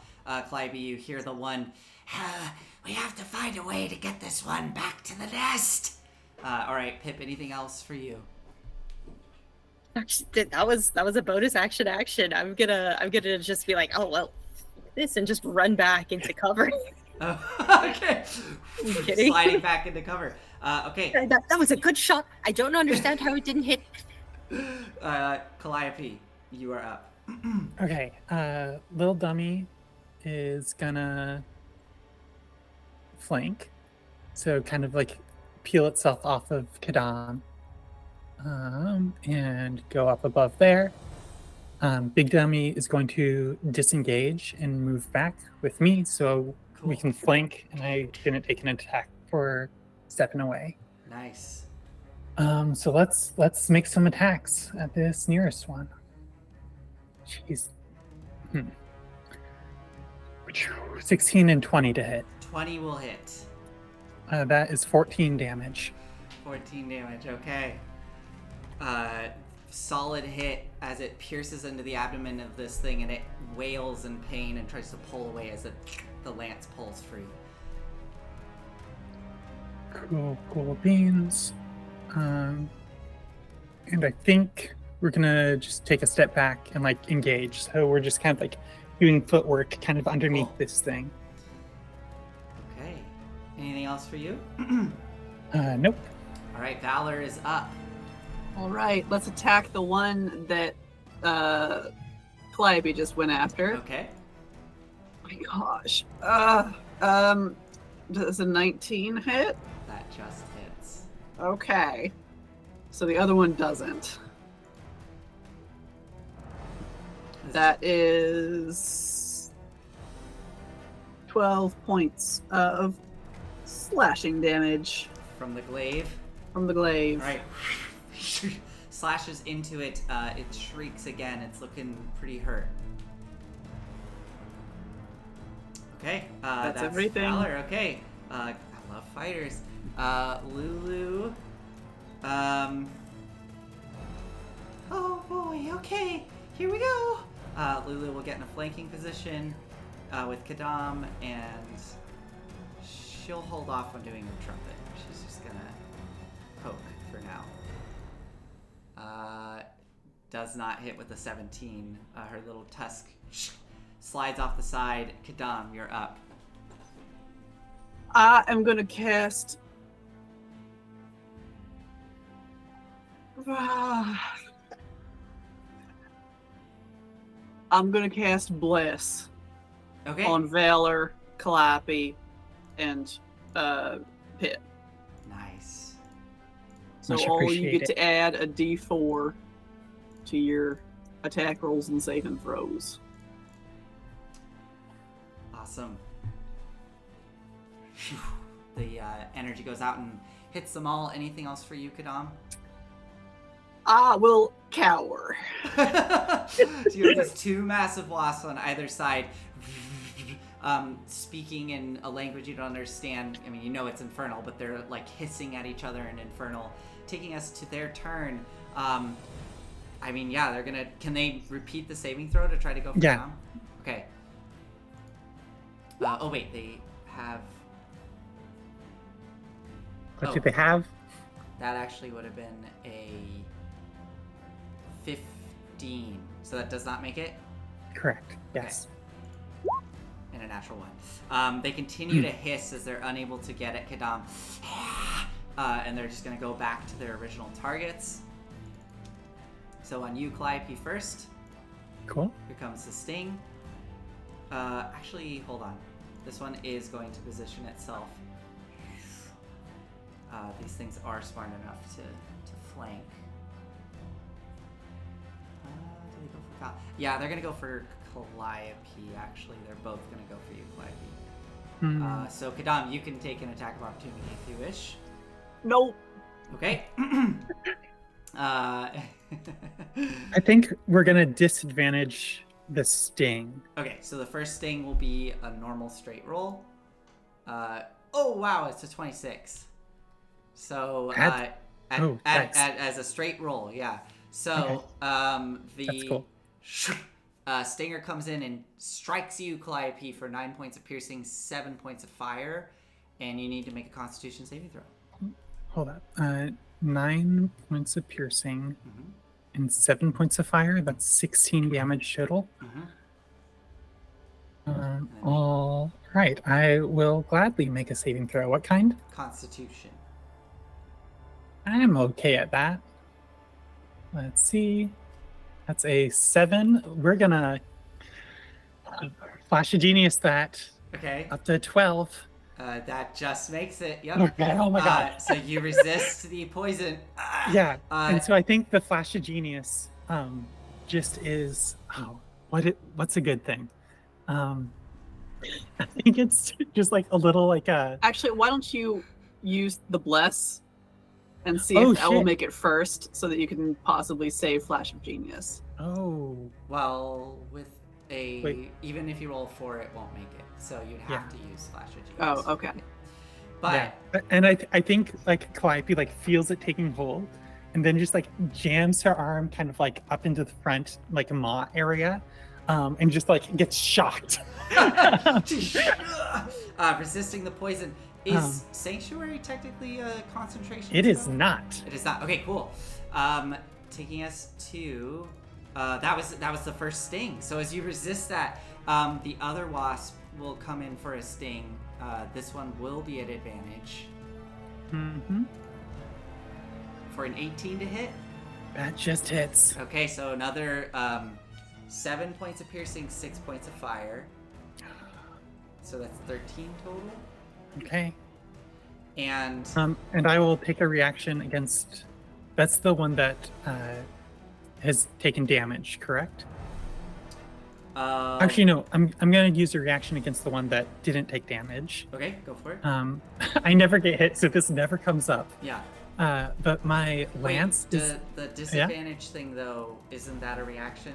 Calliope, you hear the one, we have to find a way to get this one back to the nest. All right, Pip, anything else for you? Actually, that was a bonus action. I'm gonna just be like, oh well, this, and just run back into cover. Oh, okay. You kidding? Sliding back into cover. Okay. That was a good shot. I don't understand how it didn't hit. Calliope, you are up. Okay, Little Dummy is gonna flank. So kind of like peel itself off of Kadam. And go up above there. Big Dummy is going to disengage and move back with me, so we can flank, and I didn't take an attack for stepping away. Nice. So let's make some attacks at this nearest one. Jeez. 16 and 20 to hit. 20 will hit. That is 14 damage. 14 damage, okay. Solid hit as it pierces into the abdomen of this thing, and it wails in pain and tries to pull away as the lance pulls free. Cool beans. And I think we're gonna just take a step back and like engage. So we're just kind of like doing footwork kind of underneath this thing. Okay. Anything else for you? Nope. All right, Valor is up. All right, let's attack the one that Calliope just went after. Okay. Oh my gosh. Does a 19 hit? That just hits. Okay. So the other one doesn't. That is 12 points of slashing damage From the glaive. from the glaive. All right. Slashes into it. It shrieks again. It's looking pretty hurt. Okay. That's everything. Valor. Okay. I love fighters. Lulu. Oh boy. Okay. Here we go. Lulu will get in a flanking position with Kadam, and she'll hold off on doing the trumpet. She's just gonna poke for now. Does not hit with a 17. Her little tusk slides off the side. Kadam, you're up. I am going to cast... I'm going to cast Bless Okay. on Valor, Calliope, and Pit. Nice. So Much all you get appreciated. to add a d4 to your attack rolls and saving throws. Awesome. Phew. The energy goes out and hits them all. Anything else for you, Kadam? I will cower. So you have these two massive wasps on either side, speaking in a language you don't understand. I mean, you know it's infernal, but they're like hissing at each other in infernal. Taking us to their turn. I mean, yeah, they're gonna. Can they repeat the saving throw to try to go for Yeah. Tom? Okay. Oh wait, they have. What do they have? That actually would have been a 15. So that does not make it. Correct. Yes. And a natural one. They continue to hiss as they're unable to get at Kadam. And they're just going to go back to their original targets. So on you, Calliope, first. Cool. Here comes the sting. Actually, hold on. This one is going to position itself. These things are smart enough to flank. Do they go for Cal? Yeah, they're going to go for Calliope, actually. They're both going to go for you, Calliope. So, Kadam, you can take an attack of opportunity if you wish. Nope. Okay. I think we're gonna disadvantage the sting. Okay, so the first sting will be a normal straight roll. Oh, wow, it's a 26. So, nice. as a straight roll, yeah. So, Okay. That's cool. Stinger comes in and strikes you, Calliope, for 9 points of piercing, 7 points of fire, and you need to make a Constitution saving throw. Hold up. 9 points of piercing Mm-hmm. and 7 points of fire. That's 16 damage total. Mm-hmm. All right. I will gladly make a saving throw. What kind? Constitution. I'm okay at that. Let's see. That's a 7. We're gonna Flash of Genius that Okay. up to 12. That just makes it. Yep. Okay, oh my god. So you resist the poison. Yeah. And so I think the Flash of Genius just is what's a good thing? I think it's just like a little like a Actually, why don't you use the bless and see Oh, if that will shit. make it first, so that you can possibly save Flash of Genius. Oh. Well, with a Wait. even if you roll 4, it won't make it. So you'd have to use Flash of Genius. Oh, okay. But Yeah. And I think like Calliope like feels it taking hold and then just like jams her arm kind of like up into the front like maw area and just like gets shocked. Resisting the poison. Is Sanctuary technically a concentration It is spell? not. It is not. Okay, cool. Taking us to that was the first sting. So as you resist that, the other wasp will come in for a sting. This one will be at advantage Mm-hmm. for an 18 to hit. That just hits. Okay, so another 7 points of piercing, 6 points of fire. So that's 13 total. Okay. And And I will take a reaction against. That's the one that has taken damage, correct? Actually, no. I'm gonna use a reaction against the one that didn't take damage. okay, go for it. I never get hit, so this never comes up. Yeah. But my lance Wait, is. the disadvantage thing though, isn't that a reaction?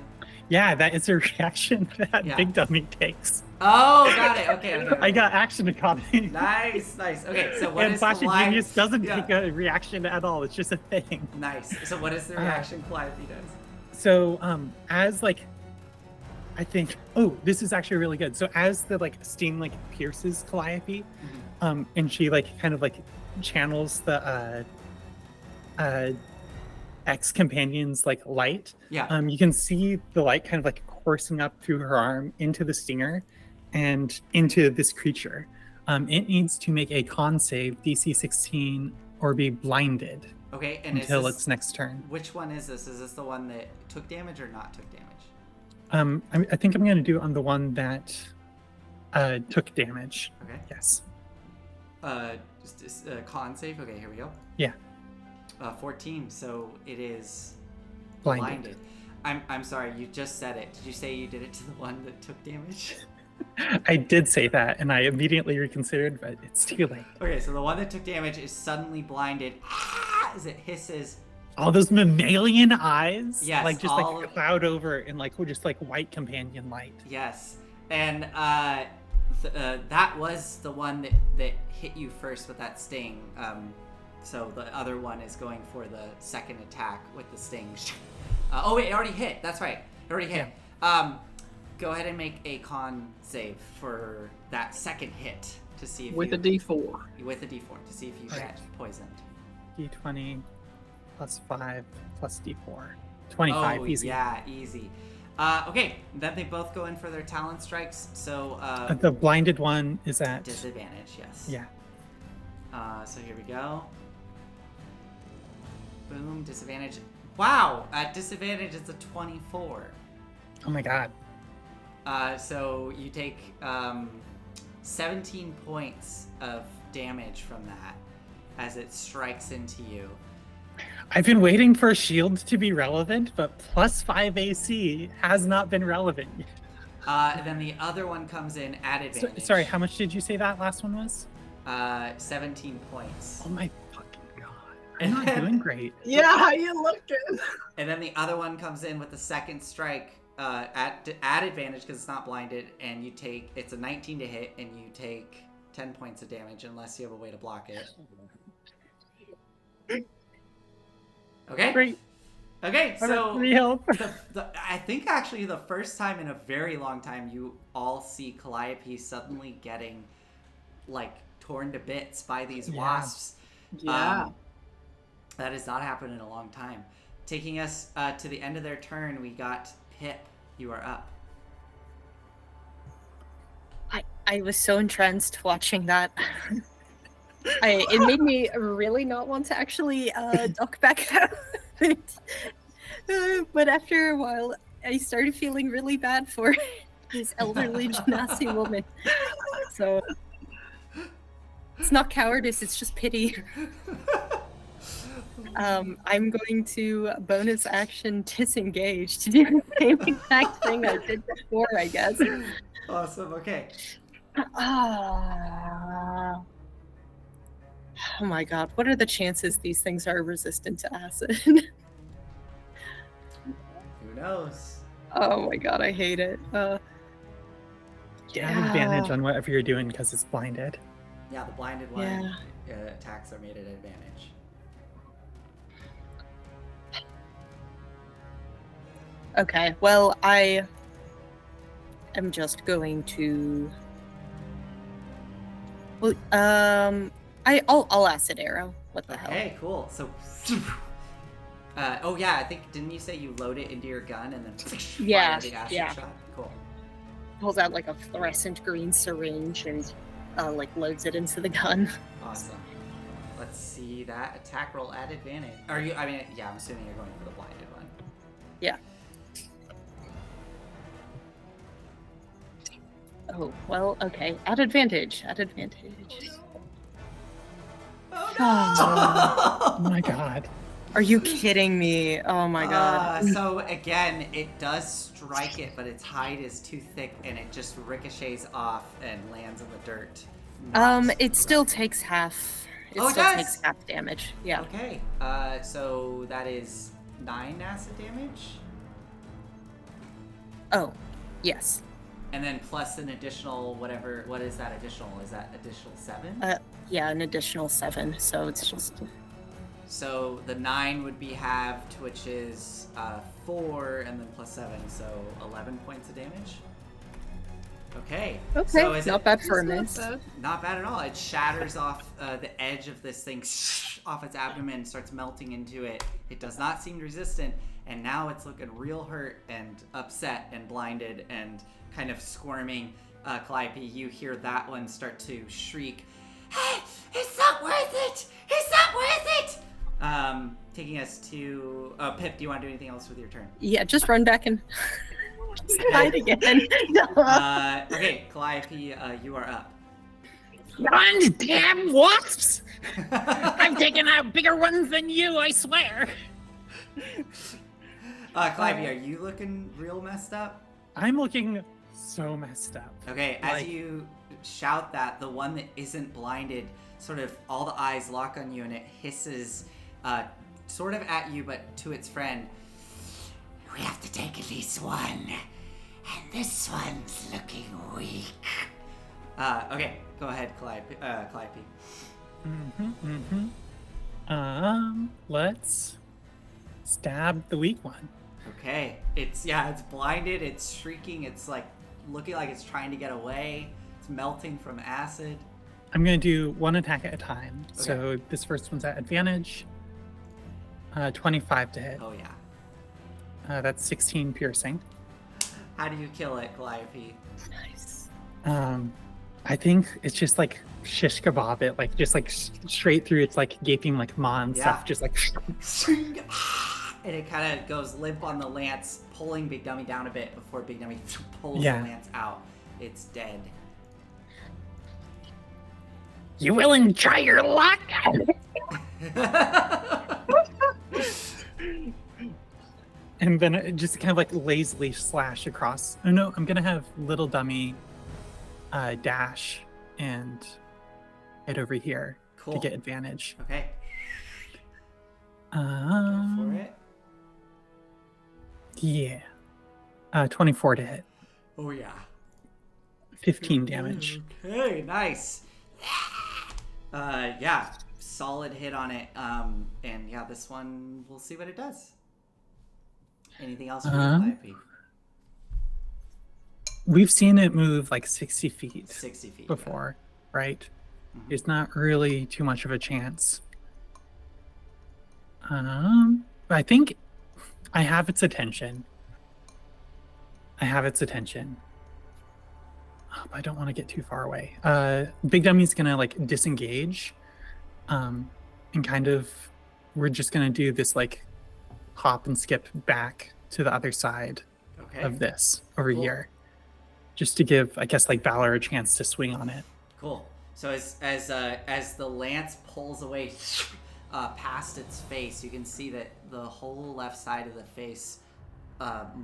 Yeah, that is a reaction that Yeah. Big Dummy takes. Oh, got it. Okay. I got action economy. Nice. Okay, so what And is Flash the of line? Genius doesn't Yeah. take a reaction at all. It's just a thing. Nice. So what is the reaction Calliope does? So as like I think this is actually really good. So as the like sting like pierces Calliope, and she like kind of like channels the ex-companion's like light. Yeah. You can see the light kind of like coursing up through her arm into the stinger and into this creature. It needs to make a con save, DC 16, or be blinded Okay, and until is this, its next turn. which one is this? Is this the one that took damage or not took damage? I think I'm going to do it on the one that took damage. Okay. Yes. Just con save. Okay, here we go. Yeah. 14. So it is Blinded. I'm sorry. You just said it. Did you say you did it to the one that took damage? I did say that, and I immediately reconsidered, but it's too late. Okay, so the one that took damage is suddenly blinded as it hisses. All those mammalian eyes, Yes, like just all like of- cloud over and like just like white companion light. Yes, and that was the one that hit you first with that sting. So the other one is going for the second attack with the sting. Oh wait, it already hit. That's right, it already hit. Go ahead and make a con save for that second hit to see if With you, a D4. with a D4 to see if you Right. get poisoned. D20 plus 5 plus D4. 25, oh, easy. Yeah, easy. Okay, then they both go in for their talent strikes. So The blinded one is at. disadvantage, yes. Yeah. So here we go. Boom, disadvantage. Wow, at disadvantage it's a 24. Oh my god. So you take 17 points of damage from that as it strikes into you. I've been waiting for a shield to be relevant, but plus 5 AC has not been relevant yet. Then the other one comes in at advantage. Sorry, how much did you say that last one was? 17 points. Oh my fucking god. I'm not doing great. Yeah, how you looking? And then the other one comes in with the second strike at advantage because it's not blinded, and it's a 19 to hit, and you take 10 points of damage unless you have a way to block it. Okay. Great. Okay, so Real. I think actually the first time in a very long time you all see Calliope suddenly getting like torn to bits by these wasps. Yeah. That has not happened in a long time. Taking us to the end of their turn, we got Pip. You are up. I was so entranced watching that. It made me really not want to actually duck back out. But after a while, I started feeling really bad for this elderly genasi woman. So it's not cowardice, it's just pity. I'm going to bonus action disengage to do the same exact thing I did before, I guess. Awesome. Okay. Oh my god, what are the chances these things are resistant to acid? Who knows? Oh my god, I hate it. You have advantage on whatever you're doing because it's blinded. Yeah, the blinded one attacks are made at advantage. Okay, well, I am just going to. Well, I'll acid arrow. What the hell? Okay, cool. So, oh yeah, I think didn't you say you load it into your gun and then Yeah, fire the acid yeah. shot? Cool. Pulls out like a fluorescent green syringe and like loads it into the gun. Awesome. Let's see that attack roll at advantage. Are you? I mean, yeah, I'm assuming you're going for the blinded one. Yeah. Oh well, okay. At advantage. At advantage. Oh my god. Are you kidding me? Oh my god. So again, it does strike it, but its hide is too thick and it just ricochets off and lands in the dirt. It still takes half. It Oh, it still does? takes half damage. Yeah. Okay. So that is 9 acid damage, Oh, yes. and then plus an additional whatever. What is that additional? Is that additional 7? Yeah, an additional 7. So it's just. So the 9 would be halved, which is 4, and then plus 7, so 11 points of damage. Okay. Okay, So is not it, bad for a miss. Not bad at all. It shatters off the edge of this thing, off its abdomen, starts melting into it. It does not seem resistant, and now it's looking real hurt and upset and blinded and kind of squirming. Calliope, you hear that one start to shriek, "Hey, it's not worth it! It's not worth it!" Taking us to Pip. Do you want to do anything else with your turn? Yeah, just run back and just hide again. Okay, Calliope, you are up. Run, damn wasps! I'm taking out bigger ones than you, I swear. Calliope, are you looking real messed up? I'm looking so messed up. Okay, as you shout that, the one that isn't blinded, sort of all the eyes lock on you and it hisses sort of at you, but to its friend. We have to take at least one, and this one's looking weak. Okay, go ahead, Calliope. Let's stab the weak one. Okay, it's blinded, it's shrieking, it's like looking like it's trying to get away, it's melting from acid. I'm gonna do one attack at a time. Okay. So this first one's at advantage. 25 to hit. Oh yeah. That's 16 piercing. How do you kill it, Calliope? Nice. I think it's just like shish kebab it, like just like straight through its like gaping like maw and stuff, just like. And it kind of goes limp on the lance, pulling Big Dummy down a bit before Big Dummy pulls the lance out. It's dead. You willing to try your luck? And then it just kind of like lazily slash across. Oh no, I'm gonna have little dummy dash and head over here to get advantage. Okay. Go for it. Yeah. 24 to hit. Oh yeah. 15 damage. Okay, nice. Yeah, solid hit on it. And yeah, this one, we'll see what it does. Anything else for you, Um, Calliope? We've seen it move like 60 feet 60 feet. before, right? Mhm. There's not really too much of a chance. I think I have its attention. I don't want to get too far away. Big Dummy's gonna like disengage, and kind of we're just gonna do this like hop and skip back to the other side Okay. of this over Cool. here, just to give, I guess, like Valor a chance to swing on it. Cool. So as the lance pulls away past its face, you can see that the whole left side of the face,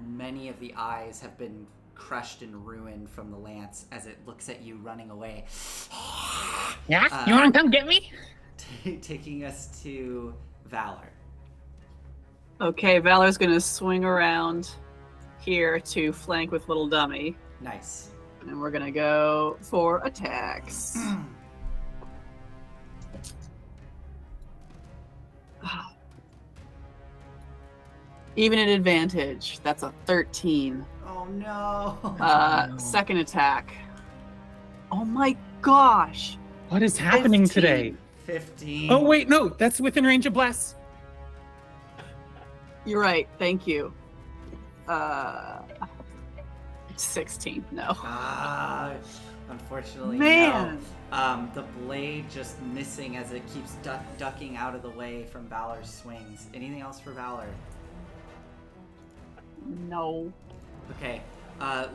many of the eyes have been crushed and ruined from the lance as it looks at you running away. Yeah, you want to come get me? Taking us to Valor. Okay, Valor's gonna swing around here to flank with Little Dummy, Nice. and we're gonna go for attacks. Even at advantage, that's a 13. Oh no. No. Second attack. Oh my gosh! What is happening 15. today? 15. Oh wait, no, that's within range of bless. You're right. Thank you. 16. No. Ah, unfortunately, Man. no. The blade just missing as it keeps ducking out of the way from Valor's swings. Anything else for Valor? No. Okay.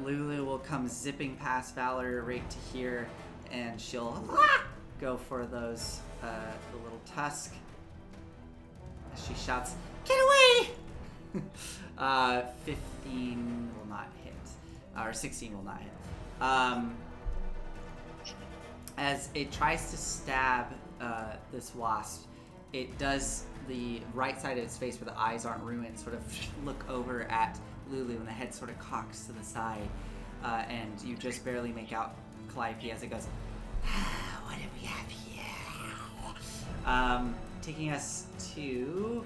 Lulu will come zipping past Valor right to here, and she'll go for those the little tusk. She shouts, "Get away!" 15 will not hit, or 16 will not hit. As it tries to stab this wasp, it does the right side of its face where the eyes aren't ruined sort of look over at Lulu, and the head sort of cocks to the side, and you just barely make out Calliope as it goes, what do we have here? Taking us to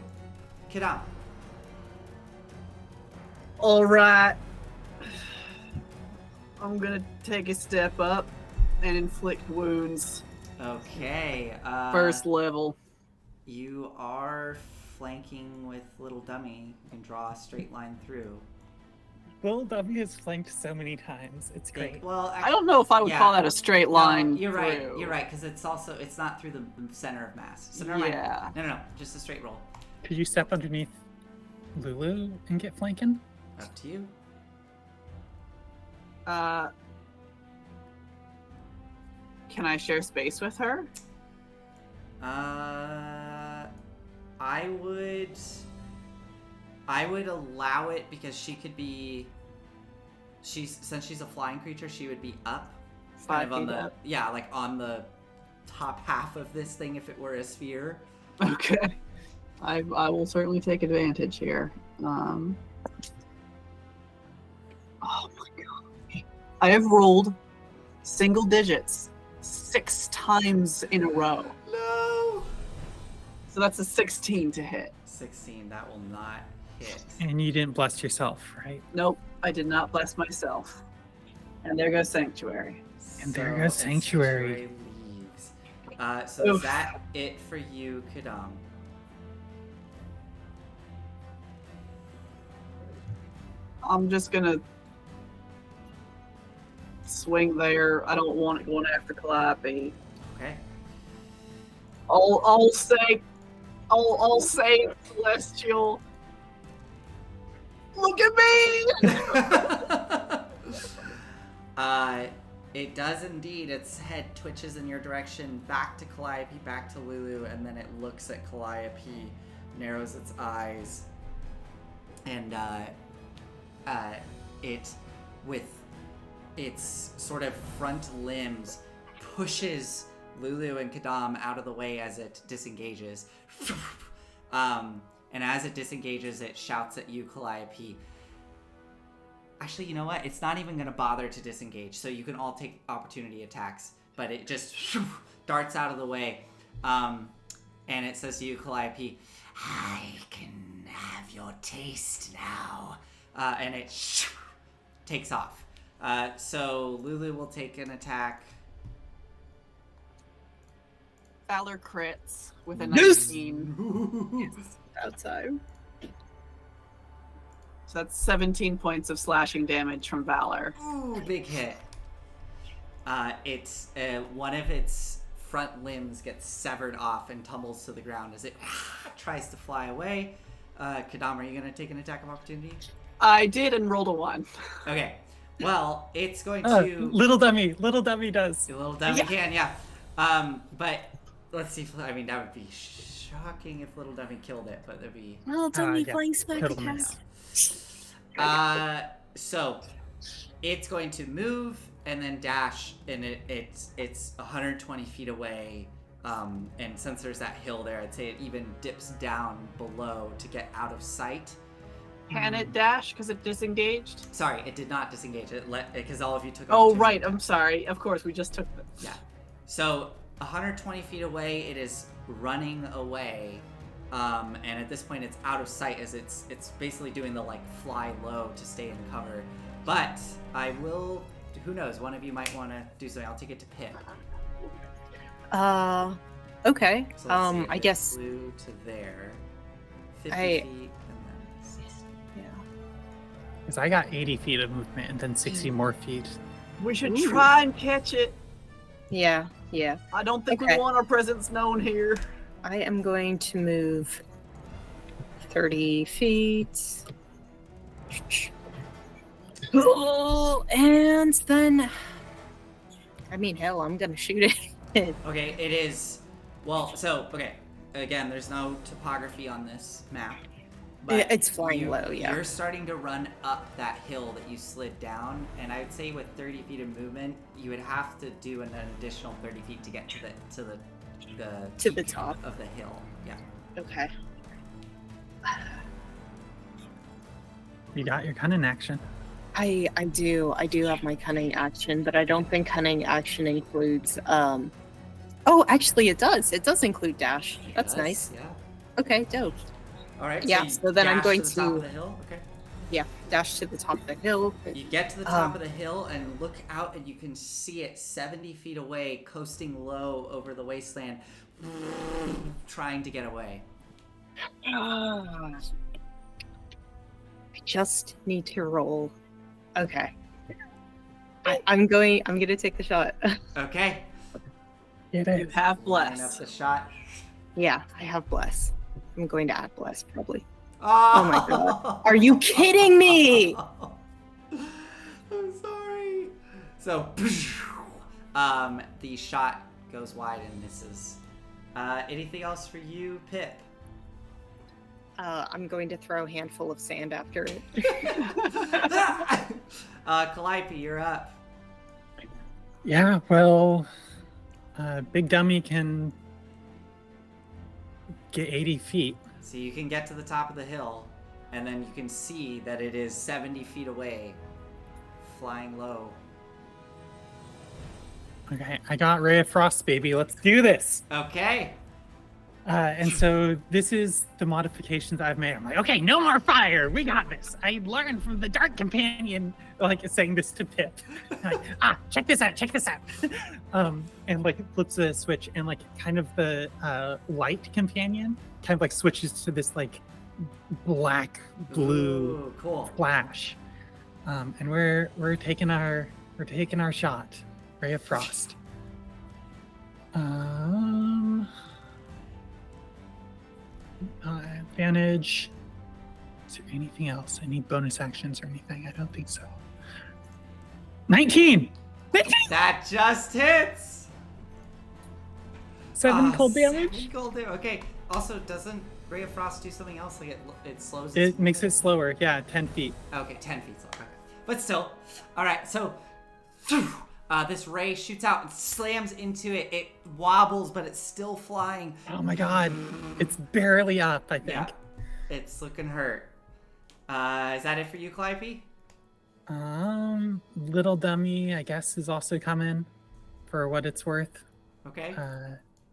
Kidam. All right. I'm gonna take a step up and inflict wounds. Okay. First level. You are flanking with Little Dummy. You can draw a straight line through. Little W has flanked so many times. It's great. Well, I don't know if I would yeah. call that a straight line. No, you're right. through. You're right, because it's not through the center of mass. So never mind. Yeah. No, just a straight roll. Could you step underneath Lulu and get flanking? Up to you. Can I share space with her? I would allow it because she could be. Since she's a flying creature, she would be up, 5 on feet the up. like on the top half of this thing if it were a sphere. Okay. I will certainly take advantage here. Oh my god. I have rolled single digits 6 times in a row. No. So that's a 16 to hit. 16. That will not hit. And you didn't bless yourself, right? Nope, I did not bless myself. And there goes Sanctuary. And there goes Sanctuary. Leaves. So Oof. is that it for you, Kadam? I'm just gonna swing there. I don't want it going after Calliope. Okay. I'll say Celestial. Look at me! It does indeed. Its head twitches in your direction, back to Calliope, back to Lulu, and then it looks at Calliope, narrows its eyes, and it, with its sort of front limbs, pushes Lulu and Kadam out of the way as it disengages. And as it disengages, it shouts at you, Calliope. Actually, you know what? It's not even going to bother to disengage, so you can all take opportunity attacks. But it just darts out of the way. And it says to you, Calliope, I can have your taste now. And it takes off. So Lulu will take an attack. Valor crits with a Yes! 19. Outside. So that's 17 points of slashing damage from Valor. Ooh, big hit. It's one of its front limbs gets severed off and tumbles to the ground as it tries to fly away. Kadam, are you going to take an attack of opportunity? I did and rolled a 1. Okay. Well, it's going to... Little dummy does. A little dummy can, yeah. But let's see. I mean, that would be shocking if Little Dummy killed it, but that'd be... Well, dummy yeah. flying smoke Total cast. So it's going to move and then dash, and it's 120 feet away. And since there's that hill there, I'd say it even dips down below to get out of sight. Can it dash because it disengaged? Sorry, it did not disengage. It let because all of you took. Oh, opportunity right. attack. I'm sorry. Of course, we just took the... Yeah. So 120 feet away, it is running away. And at this point, it's out of sight as it's basically doing the like fly low to stay in cover. But I will. Who knows? One of you might want to do something. I'll take it to Pip. Okay. So let's see if I it guess. flew to there. 50 I- feet and then 60. Yeah. Because I got 80 feet of movement and then 60 more feet. We should Ooh. try and catch it. Yeah. Yeah. I don't think Okay. we want our presence known here. I am going to move 30 feet. And then, I mean, hell, I'm gonna shoot it. Okay, it is. Well, so okay. Again, there's no topography on this map. It's flying low, yeah. You're starting to run up that hill that you slid down, and I'd say with 30 feet of movement, you would have to do an additional 30 feet to get to the To the top. of the hill. Yeah. Okay. You got your cunning action. I do have my cunning action, but I don't think cunning action includes oh, actually it does. It does include dash. That's Yes, nice. Yeah. Okay, dope. All right. Yeah, you so then I'm dash going to the top to- of the hill. Okay. Yeah, dash to the top of the hill. You get to the top of the hill and look out, and you can see it 70 feet away, coasting low over the wasteland, trying to get away. I just need to roll. Okay. I'm gonna take the shot. Okay. Get You it. have Line up bless. the shot. Yeah, I have bless. I'm going to add bless probably. Oh, my God. Are you kidding me? I'm sorry. So, the shot goes wide and misses. Anything else for you, Pip? I'm going to throw a handful of sand after it. Calliope, you're up. Yeah, well, Big Dummy can get 80 feet. So you can get to the top of the hill, and then you can see that it is 70 feet away, flying low. Okay, I got Ray of Frost, baby. Let's do this. Okay. And so this is the modifications I've made. I'm like, okay, no more fire. We got this. I learned from the Dark Companion, like saying this to Pip. Like, check this out. And like flips the switch, and like kind of the light companion kind of like switches to this like black blue Ooh, cool. flash. And we're taking our shot. Ray of Frost. Advantage. Is there anything else? Any bonus actions or anything? I don't think so. 19! 19! That just hits. 7 cold 7 damage. cold damage. Okay. Also, doesn't Ray of Frost do something else? Like it slows. It makes it slower. Yeah, 10 feet. Okay, 10 feet slower. Okay. But still. All right. So, this ray shoots out and slams into it. It wobbles, but it's still flying. Oh my god. It's barely up, I think. Yeah. It's looking hurt. Is that it for you, Calliope? Little Dummy, I guess, is also coming for what it's worth. Okay.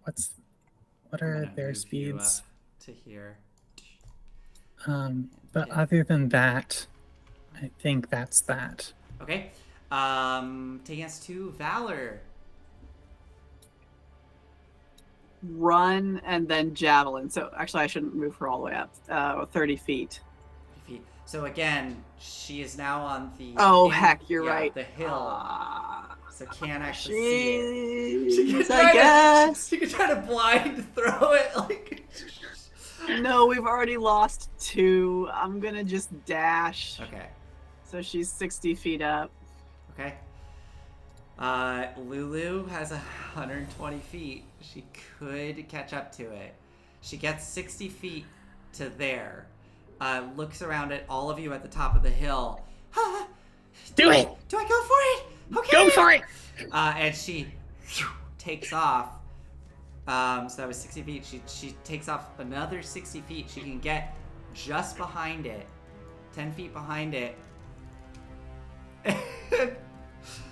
What I'm are gonna their move you speeds? up to here. But other than that, I think that's that. Okay. Taking us to Valor. Run and then javelin. So actually, I shouldn't move her all the way up. 30 feet. 50 feet. So again, she is now on the. Heck, you're right. The hill. So can't actually see it. She could try to blind throw it like. No, we've already lost 2. I'm gonna just dash. Okay. So she's 60 feet up. Okay. Lulu has 120 feet. She could catch up to it. She gets 60 feet to there. Looks around at all of you at the top of the hill. Do it! Do I go for it? Okay. Go for it! And she takes off. So that was 60 feet. She takes off another 60 feet. She can get just behind it. 10 feet behind it.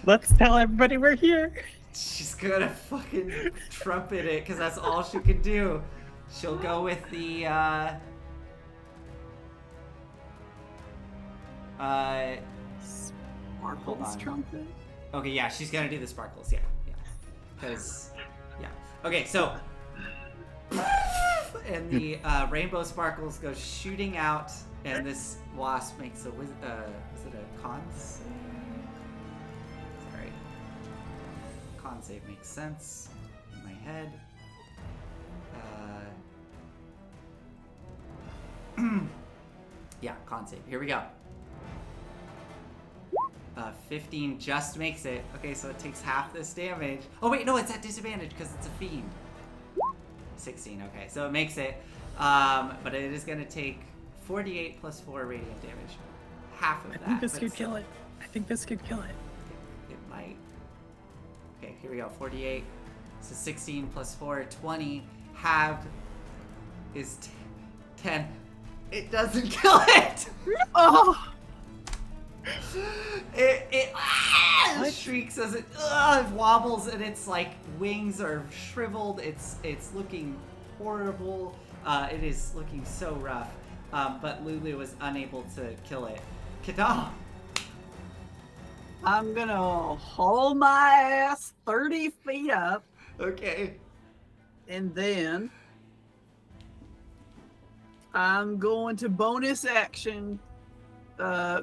Let's tell everybody we're here. She's gonna fucking trumpet it because that's all she can do. She'll go with the Sparkles trumpet. Okay, yeah, she's gonna do the sparkles. Yeah. Because okay, so and the rainbow sparkles go shooting out, and this wasp makes a is it a con save? Sorry, con save makes sense in my head. Yeah, con save. Here we go. 15 just makes it. Okay, so it takes half this damage. Oh wait, no, it's at disadvantage because it's a fiend. 16, okay, so it makes it. But it is gonna take 48 plus 4 radiant damage. Half of that. I think this could kill it. I think this could kill it. It might. Okay, here we go, 48. So 16 plus 4, 20. Halved is 10. It doesn't kill it! Oh! It shrieks as it wobbles, and its like wings are shriveled. It's looking horrible. It is looking so rough. But Lulu was unable to kill it. Kadam! I'm gonna haul my ass 30 feet up. Okay. And then I'm going to bonus action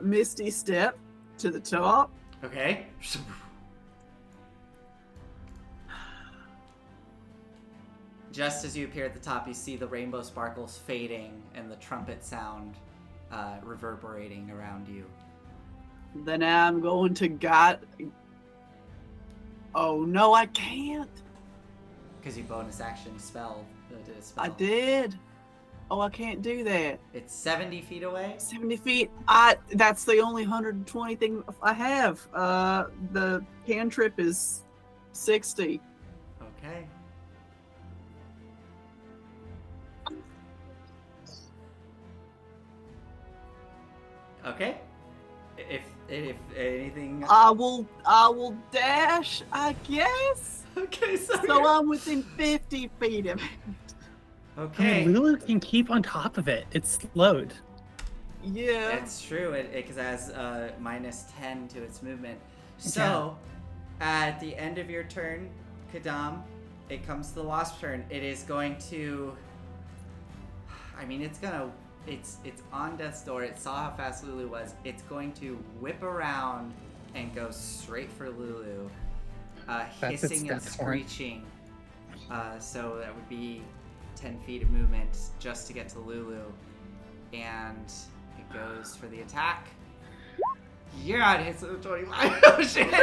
Misty Step to the top. Okay. Just as you appear at the top, you see the rainbow sparkles fading and the trumpet sound reverberating around you. Then I'm going to Oh no, I can't. Because you bonus action spell. Did a spell. I did. Oh, I can't do that. It's 70 feet away? 70 feet. That's the only 120 thing I have. The cantrip is 60. Okay. Okay. If anything. I will dash, I guess. Okay, so I'm within 50 feet of it. Okay. I mean, Lulu can keep on top of it. It's slowed. Yeah. It's true. Because it has minus 10 to its movement. So, at the end of your turn, Kadam, it comes to the wasp's turn. It is going to. I mean, it's on death's door. It saw how fast Lulu was. It's going to whip around and go straight for Lulu, hissing and screeching. So that would be 10 feet of movement just to get to Lulu, and it goes for the attack. Yeah, it hits with a 25. Oh shit!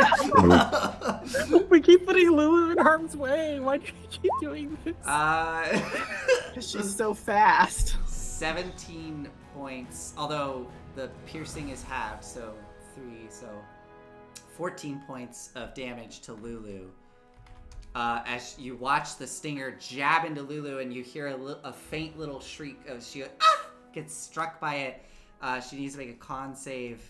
We keep putting Lulu in harm's way. Why do we keep doing this? Because she's so fast. 17 points, although the piercing is halved, so 3, so 14 points of damage to Lulu. As you watch the stinger jab into Lulu, and you hear a faint little shriek as she gets struck by it. She needs to make a con save.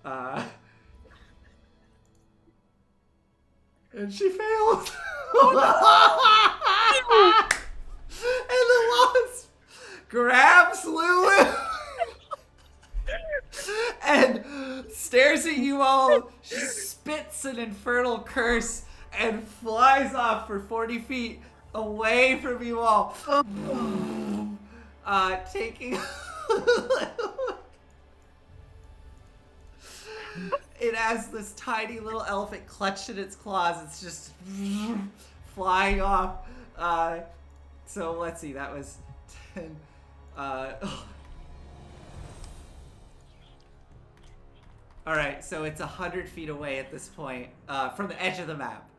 And she fails. grabs Lulu and stares at you all, spits an infernal curse, and flies off for 40 feet away from you all. Taking... It has this tiny little elephant clutched in its claws. It's just flying off. So let's see, that was 10. All right, so it's 100 feet away at this point from the edge of the map.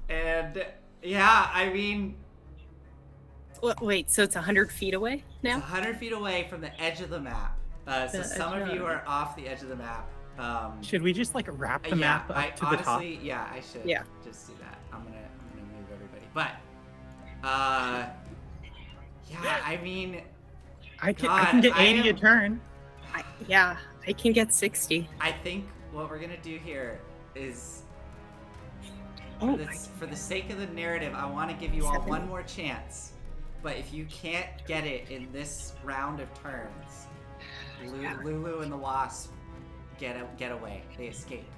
And yeah, I mean... Wait, so it's 100 feet away now? It's 100 feet away from the edge of the map. So some of you are off the edge of the map. Should we just like wrap the map up to the top? Yeah, I should. Yeah. Just do that. I'm gonna move everybody. But yeah, I mean, I can get 80 a turn. I can get 60. I think what we're gonna do here is, for the sake of the narrative, I want to give you all one more chance. But if you can't get it in this round of turns, Lulu and the Wasp get away. They escape.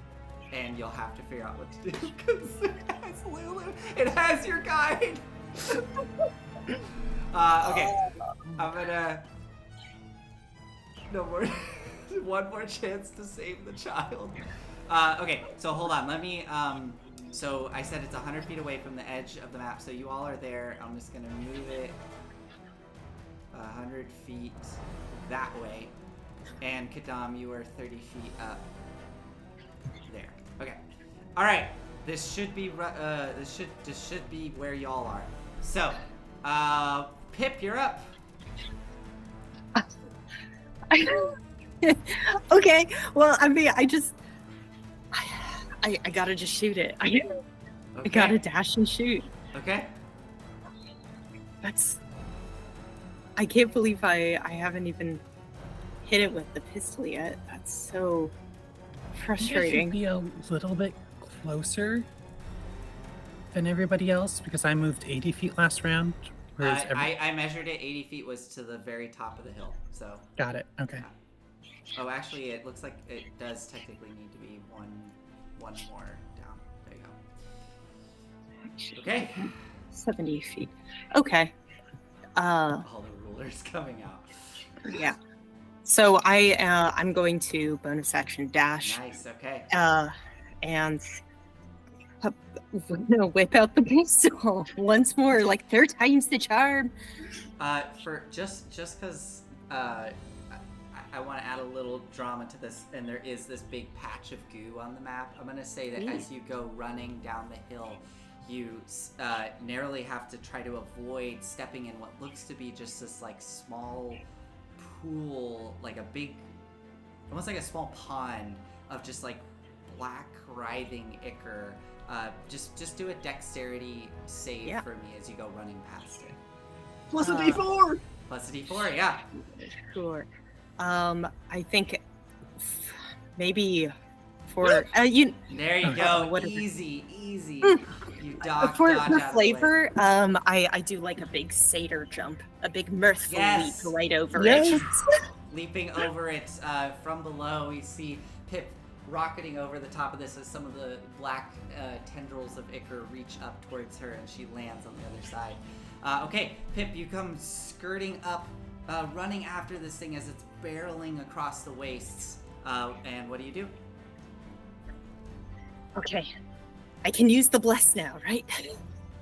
And you'll have to figure out what to do, because it has Lulu. It has your guide. Okay. I'm gonna... No more... One more chance to save the child. Okay, so hold on. Let me... So I said it's 100 feet away from the edge of the map, so you all are there. I'm just gonna move it 100 feet that way. And Kadam, you are 30 feet up there. Okay. All right. This should be this should be where y'all are. So, Pip, you're up. Okay. Well, I mean, I gotta just shoot it. I gotta dash and shoot. Okay. I can't believe I haven't even hit it with the pistol yet. That's so frustrating. I be a little bit closer than everybody else because I moved 80 feet last round. I measured it. 80 feet was to the very top of the hill. So. Got it. Okay. Oh, actually, it looks like it does technically need to be one more down. There you go. Okay. 70 feet. Okay. All the rulers coming out. Yeah. So I'm going to bonus action dash. Nice. Okay. And whip out the pistol once more, like 3 times the charm. For just because I want to add a little drama to this, and there is this big patch of goo on the map. I'm gonna say that as you go running down the hill, you narrowly have to try to avoid stepping in what looks to be just this like small pool, like a big, almost like a small pond of just like black writhing ichor. Just do a dexterity save for me as you go running past it. Plus a D4. Plus a D4, yeah. Sure. I think maybe for you. There you go. Easy. You dodge For out flavor, I do like a big satyr jump, a big mirthful leap right over it. Leaping over it from below, we see Pip rocketing over the top of this as some of the black tendrils of ichor reach up towards her, and she lands on the other side. Okay, Pip, you come skirting up, running after this thing as it's barreling across the wastes. And what do you do? Okay. I can use the bless now, right?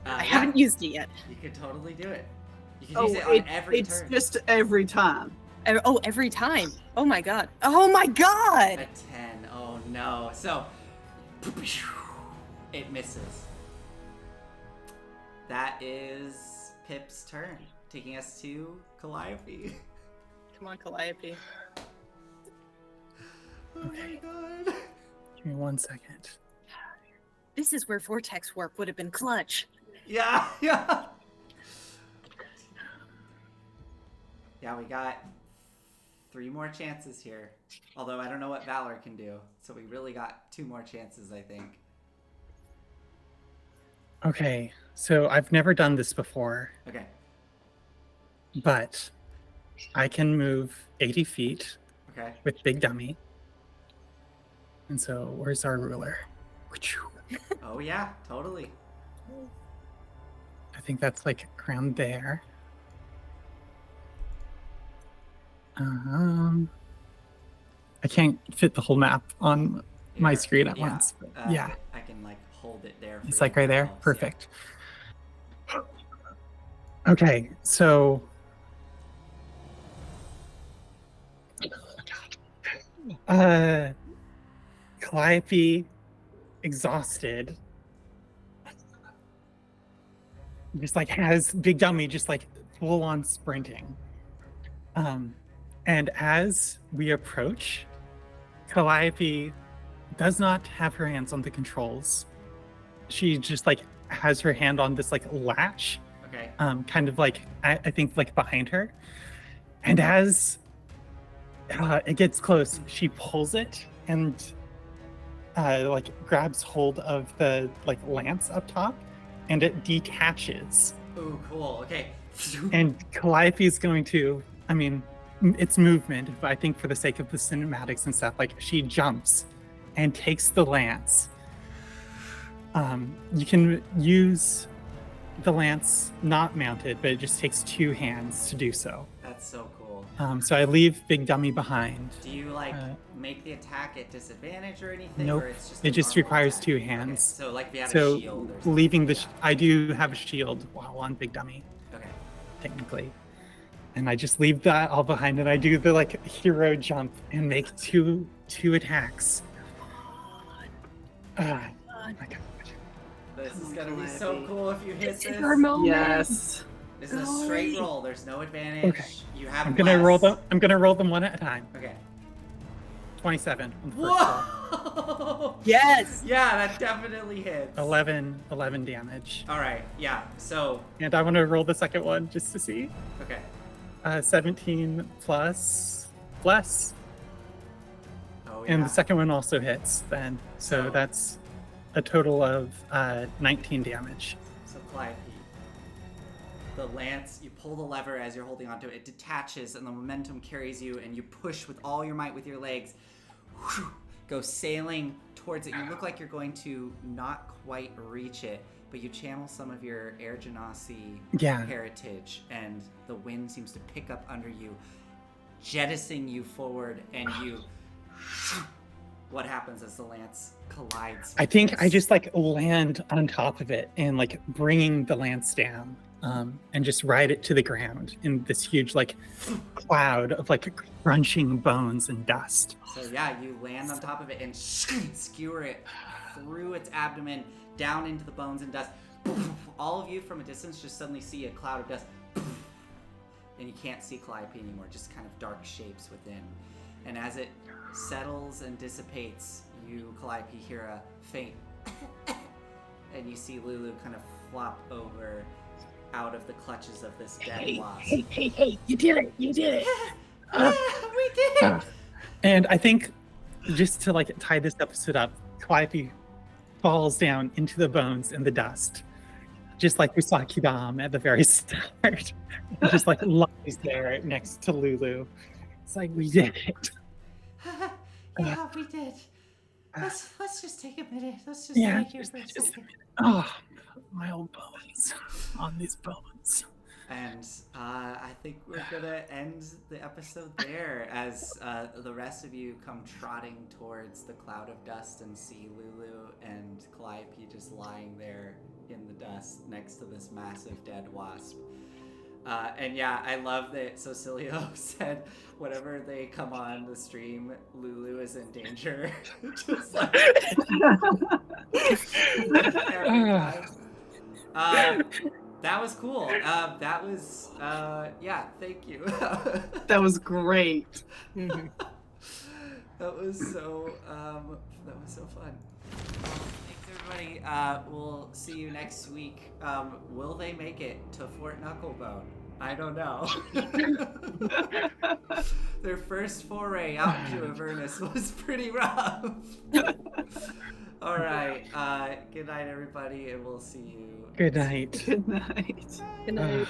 I haven't used it yet. You can totally do it. You can use it on every turn. It's just every time. Oh, every time. Oh my god. Oh my god! A 10. Oh no. So, it misses. That is Pip's turn, taking us to Calliope. Come on, Calliope. Oh my god. Give me 1 second. This is where vortex warp would have been clutch. Yeah. Yeah, we got 3 more chances here. Although I don't know what Valor can do. So we really got 2 more chances, I think. Okay, so I've never done this before. Okay. but I can move 80 feet Okay. with Big Dummy. And so, where's our ruler? Oh yeah, totally. I think that's like around there. I can't fit the whole map on my Here, screen at once. But yeah, I can like hold it there. For it's you like right if that there. helps, Perfect. Okay, so Calliope, exhausted, just like has Big Dummy just like full on sprinting. And as we approach, Calliope does not have her hands on the controls. She just like has her hand on this like latch, Okay. kind of like I think like behind her. And as it gets close, she pulls it and like grabs hold of the like lance up top, and it detaches. Ooh, cool. Okay. And Calliope is going to, I mean, it's movement, but I think for the sake of the cinematics and stuff, like she jumps and takes the lance. You can use the lance not mounted, but it just takes 2 hands to do so. That's so cool. So I leave Big Dummy behind. Do you like make the attack at disadvantage or anything? Nope. Or it's just It a just normal requires attack? 2 Okay, hands. so like if you had a So shield or something. leaving like the, that. I do have a shield while on Big Dummy, Okay. technically. And I just leave that all behind, and I do the like hero jump and make two attacks. Oh my god. This is Come on, gonna be so Calliope. cool if you hit It's this. her moment. Yes. This is a straight roll. There's no advantage. Okay. You have I'm gonna less. roll them. I'm gonna roll them one at a time. Okay. 27 on the first roll. Whoa! Yes. Yeah, that definitely hits. 11 damage. All right. Yeah. So. And I want to roll the second one just to see. Okay. 17 plus. Oh yeah. And the second one also hits then. So So- that's a total of 19 damage. So Calliope, the lance, you pull the lever as you're holding onto it. It detaches, and the momentum carries you, and you push with all your might with your legs. Whew, go sailing towards it. You look like you're going to not quite reach it, but you channel some of your Air Genasi Yeah. heritage, and the wind seems to pick up under you, jettisoning you forward, and you. What happens as the lance collides? I think I just like land on top of it and like bringing the lance down, and just ride it to the ground in this huge like cloud of like crunching bones and dust. So yeah, you land on top of it and skewer it through its abdomen down into the bones and dust. All of you from a distance just suddenly see a cloud of dust, and you can't see Calliope anymore, just kind of dark shapes within. And as it settles and dissipates, you, Calliope, hear a faint and you see Lulu kind of flop over out of the clutches of this dead wasp. Hey, you did it! You did it! We did! And I think just to like tie this episode up, Calliope falls down into the bones and the dust, just like we saw Kidam at the very start. It just like lies there next to Lulu. It's like we did it. Yeah, we did. Let's just take a minute. Let's just Yeah, stay here for a just- second. Oh, my old bones on these bones. And I think we're gonna end the episode there as the rest of you come trotting towards the cloud of dust and see Lulu and Calliope just lying there in the dust next to this massive dead wasp. And yeah, I love that Cecilio said whenever they come on the stream, Lulu is in danger. Just like every time. That was cool. That was, yeah, thank you. That was great. Mhm. That was so fun. Thanks everybody. We'll see you next week. Will they make it to Fort Knucklebone? I don't know. Their first foray out into Avernus was pretty rough. All right. Good night, everybody, and we'll see you. Good night. Good night. Good night. Ugh.